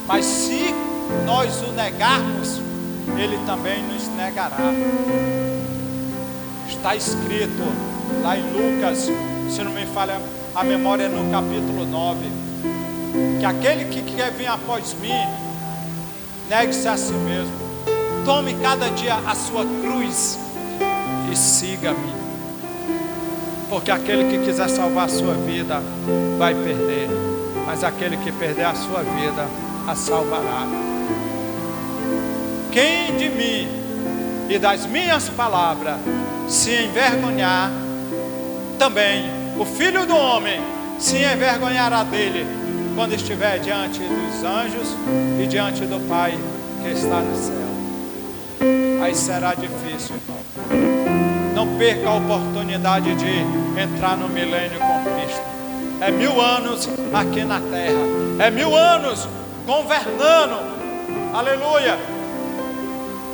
Mas se nós o negarmos, ele também nos negará. Está escrito lá em Lucas, se não me falha a memória, no capítulo 9, que aquele que quer vir após mim, negue-se a si mesmo, tome cada dia a sua cruz e siga-me. Porque aquele que quiser salvar a sua vida vai perder, mas aquele que perder a sua vida a salvará. Quem de mim e das minhas palavras se envergonhar, também o Filho do Homem se envergonhará dele, quando estiver diante dos anjos e diante do Pai que está no céu. Aí será difícil, irmão. Não perca a oportunidade de entrar no milênio com Cristo. É 1000 anos aqui na terra, é 1000 anos governando, aleluia,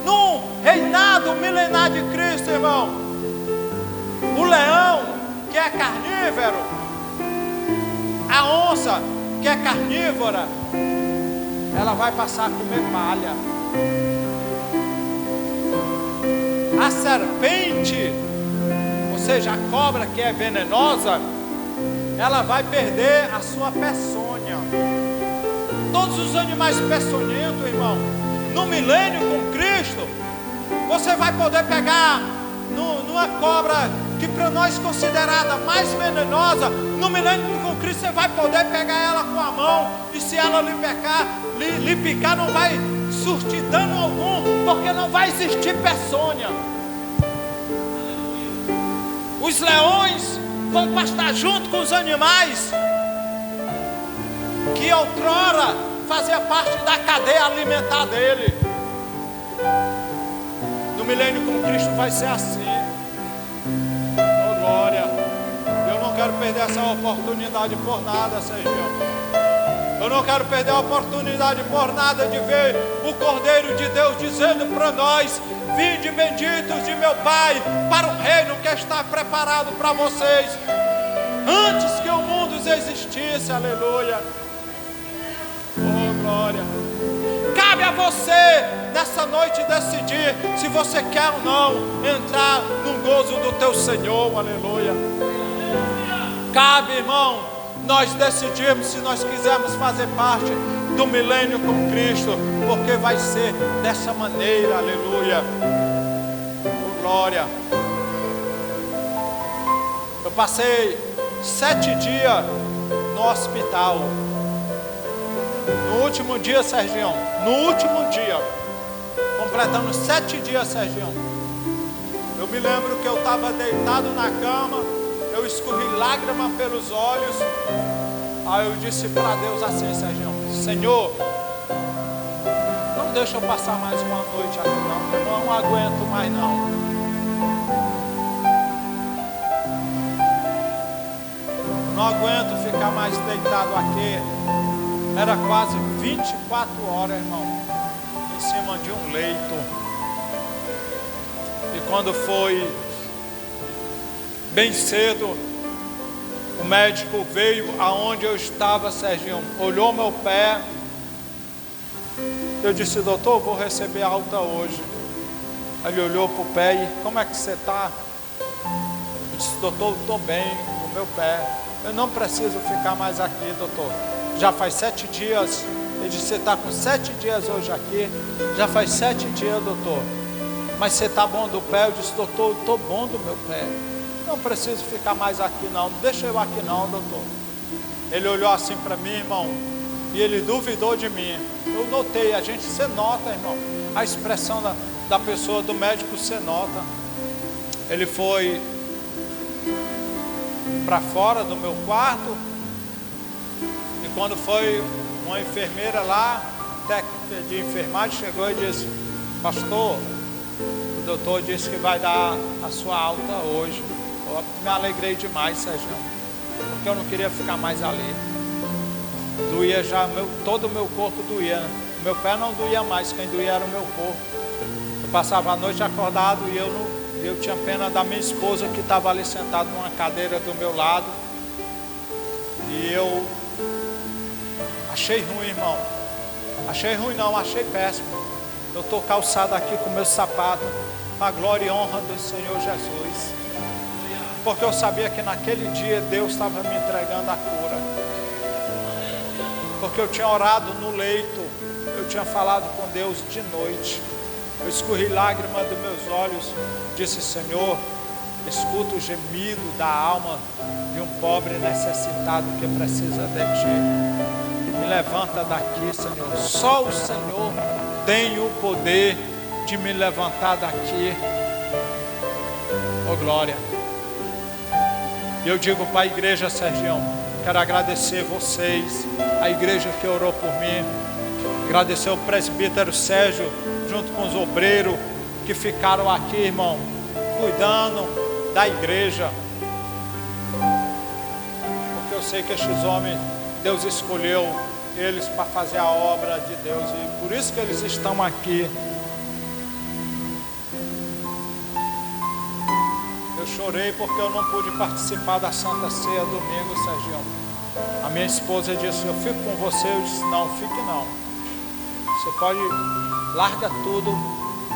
num reinado milenar de Cristo, irmão. O leão, que é carnívoro, a onça, que é carnívora, ela vai passar a comer palha. A serpente, ou seja, a cobra que é venenosa, ela vai perder a sua peçonha. Todos os animais peçonhentos, irmão, no milênio com Cristo, você vai poder pegar numa cobra que para nós considerada mais venenosa, no milênio com Cristo você vai poder pegar ela com a mão, e se ela lhe picar, não vai surtir dano algum, porque não vai existir peçonha. Os leões vão pastar junto com os animais que outrora fazia parte da cadeia alimentar dele. No milênio com Cristo vai ser assim. Oh glória! Eu não quero perder essa oportunidade por nada, Senhor. Eu não quero perder a oportunidade por nada de ver o Cordeiro de Deus dizendo para nós: vinde benditos de meu Pai para o reino que está preparado para vocês antes que o mundo existisse. Aleluia. Oh glória. Cabe a você nessa noite decidir se você quer ou não entrar no gozo do teu Senhor. Aleluia. Cabe, irmão, nós decidirmos se nós quisermos fazer parte do milênio com Cristo, porque vai ser dessa maneira. Aleluia. Oh, glória. Eu passei 7 dias no hospital. No último dia, Sergião, no último dia, completando 7 dias, Sergião, eu me lembro que eu estava deitado na cama, eu escorri lágrimas pelos olhos. Aí eu disse para Deus assim, Sergião: Senhor, não deixa eu passar mais uma noite aqui não, eu não aguento mais não. Eu não aguento ficar mais deitado aqui. Era quase 24 horas, irmão, em cima de um leito. E quando foi bem cedo, o médico veio aonde eu estava, Serginho, olhou meu pé. Eu disse: doutor, vou receber alta hoje. Ele olhou para o pé e: como é que você está? Eu disse: doutor, estou bem com o meu pé. Eu não preciso ficar mais aqui, doutor. Já faz 7 dias. Ele disse: você está com 7 dias hoje aqui. Já faz 7 dias, doutor. Mas você está bom do pé? Eu disse: doutor, eu estou bom do meu pé. Não preciso ficar mais aqui não. Não deixa eu aqui não, doutor. Ele olhou assim para mim, irmão, e ele duvidou de mim. Eu notei, você nota, irmão, a expressão da pessoa, do médico, você nota. Ele foi para fora do meu quarto. E quando foi uma enfermeira lá, técnica de enfermagem, chegou e disse: pastor, o doutor disse que vai dar a sua alta hoje. Eu me alegrei demais, Sérgio, porque eu não queria ficar mais ali. Doía já, todo o meu corpo doía. Meu pé não doía mais, quem doía era o meu corpo. Eu passava a noite acordado e eu tinha pena da minha esposa, que estava ali sentada numa cadeira do meu lado. E eu achei ruim, irmão. Achei ruim não, achei péssimo. Eu estou calçado aqui com meu sapato, para a glória e honra do Senhor Jesus. Porque eu sabia que naquele dia Deus estava me entregando a cura. Porque eu tinha orado no leito, eu tinha falado com Deus de noite. Eu escorri lágrimas dos meus olhos, disse: Senhor, escuta o gemido da alma de um pobre necessitado que precisa de Ti. Me levanta daqui, Senhor. Só o Senhor tem o poder de me levantar daqui. Oh, glória. E eu digo para a igreja, Sergião, quero agradecer vocês, a igreja que orou por mim, agradecer o presbítero Sérgio, junto com os obreiros que ficaram aqui, irmão, cuidando da igreja. Porque eu sei que estes homens, Deus escolheu eles para fazer a obra de Deus, e por isso que eles estão aqui. Eu chorei porque eu não pude participar da Santa Ceia domingo, Sergião. A minha esposa disse: eu fico com você. Eu disse: não, fique não. Você pode, larga tudo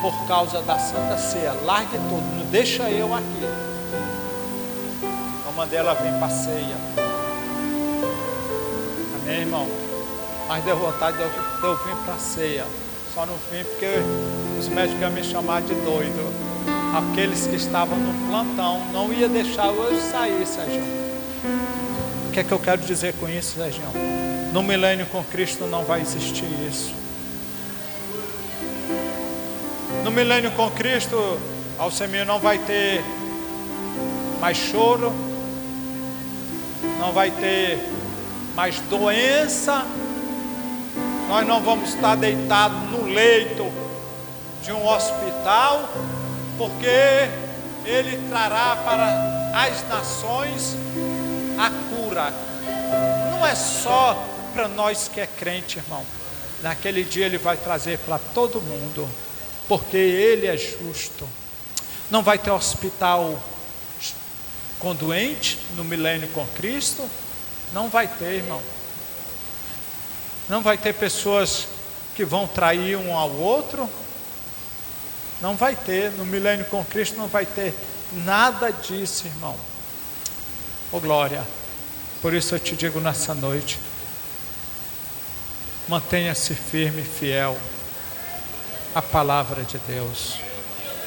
por causa da Santa Ceia. Largue tudo, não deixa eu aqui. Eu mandei ela vir para a ceia. Amém, irmão? Mas deu vontade de eu vir para a ceia. Só não vim porque os médicos iam me chamar de doido. Aqueles que estavam no plantão não ia deixar eu sair, Sérgio. O que é que eu quero dizer com isso, Sérgio? No milênio com Cristo não vai existir isso. No milênio com Cristo, Alcemir, não vai ter mais choro, não vai ter mais doença. Nós não vamos estar deitados no leito de um hospital, porque Ele trará para as nações a cura. Não é só para nós que é crente, irmão. Naquele dia Ele vai trazer para todo mundo, porque Ele é justo. Não vai ter hospital com doente no milênio com Cristo. Não vai ter, irmão. Não vai ter pessoas que vão trair um ao outro. Não vai ter, no milênio com Cristo não vai ter nada disso, irmão. Ô glória, por isso eu te digo nessa noite, mantenha-se firme e fiel à palavra de Deus.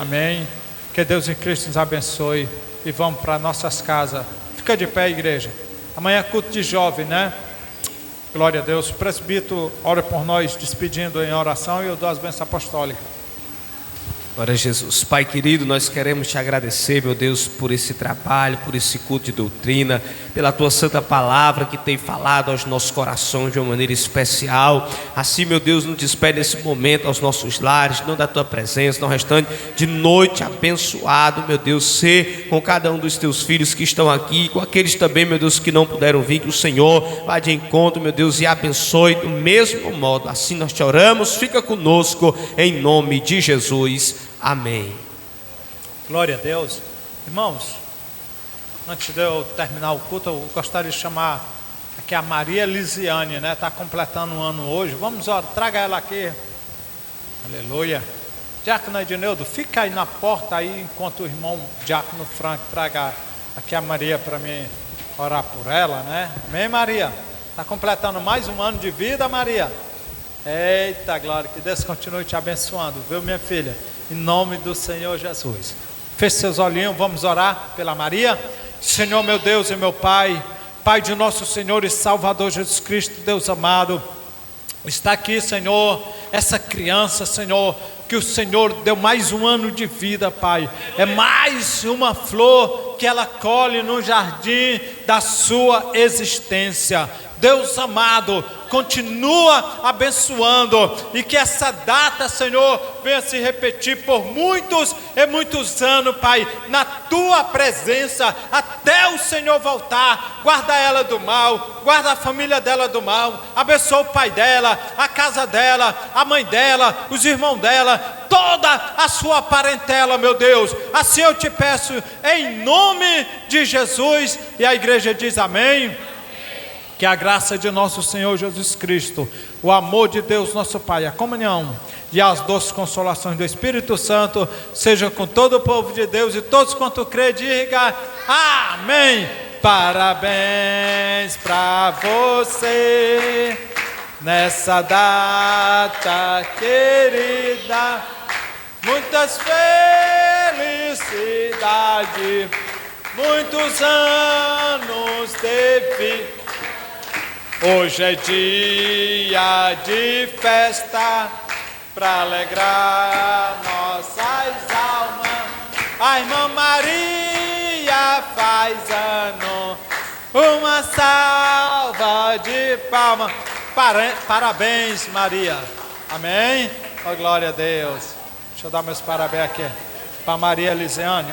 Amém? Que Deus em Cristo nos abençoe e vamos para nossas casas. Fica de pé, igreja. Amanhã é culto de jovem, né? Glória a Deus. O presbítero ora por nós, despedindo em oração, e eu dou as bênçãos apostólicas. Glória a Jesus. Pai querido, nós queremos te agradecer, meu Deus, por esse trabalho, por esse culto de doutrina, pela tua santa palavra que tem falado aos nossos corações de uma maneira especial. Assim, meu Deus, nos despede nesse momento aos nossos lares, não da tua presença, no restante de noite abençoado, meu Deus, ser com cada um dos teus filhos que estão aqui, com aqueles também, meu Deus, que não puderam vir, que o Senhor vá de encontro, meu Deus, e abençoe do mesmo modo. Assim nós te oramos, fica conosco, em nome de Jesus. Amém. Glória a Deus. Irmãos, antes de eu terminar o culto, eu gostaria de chamar aqui a Maria Lisiane, né? Está completando um ano hoje. Vamos, ó, traga ela aqui. Aleluia. Diácono Edneudo, fica aí na porta aí, enquanto o irmão Diácono Frank traga aqui a Maria para mim orar por ela, né? Amém, Maria? Está completando mais um ano de vida, Maria. Eita glória, que Deus continue te abençoando, viu, minha filha? Em nome do Senhor Jesus. Feche seus olhinhos, vamos orar pela Maria. Senhor meu Deus e meu Pai, Pai de nosso Senhor e Salvador Jesus Cristo, Deus amado, está aqui, Senhor, essa criança, Senhor, que o Senhor deu mais um ano de vida, Pai. É mais uma flor que ela colhe no jardim da sua existência. Deus amado, continua abençoando, e que essa data, Senhor, venha se repetir por muitos e muitos anos, Pai, na tua presença, até o Senhor voltar. Guarda ela do mal, guarda a família dela do mal, abençoa o pai dela, a casa dela, a mãe dela, os irmãos dela, toda a sua parentela, meu Deus. Assim eu te peço, em nome de Jesus. E a igreja diz amém. Que a graça de nosso Senhor Jesus Cristo, o amor de Deus nosso Pai, a comunhão e as doces consolações do Espírito Santo seja com todo o povo de Deus, e todos quanto crê, diga amém. Parabéns para você nessa data querida, muitas felicidades, muitos anos de vida. Hoje é dia de festa, para alegrar nossas almas. A irmã Maria faz ano, uma salva de palmas. Parabéns, Maria. Amém? Oh, glória a Deus. Deixa eu dar meus parabéns aqui para Maria Lisiane.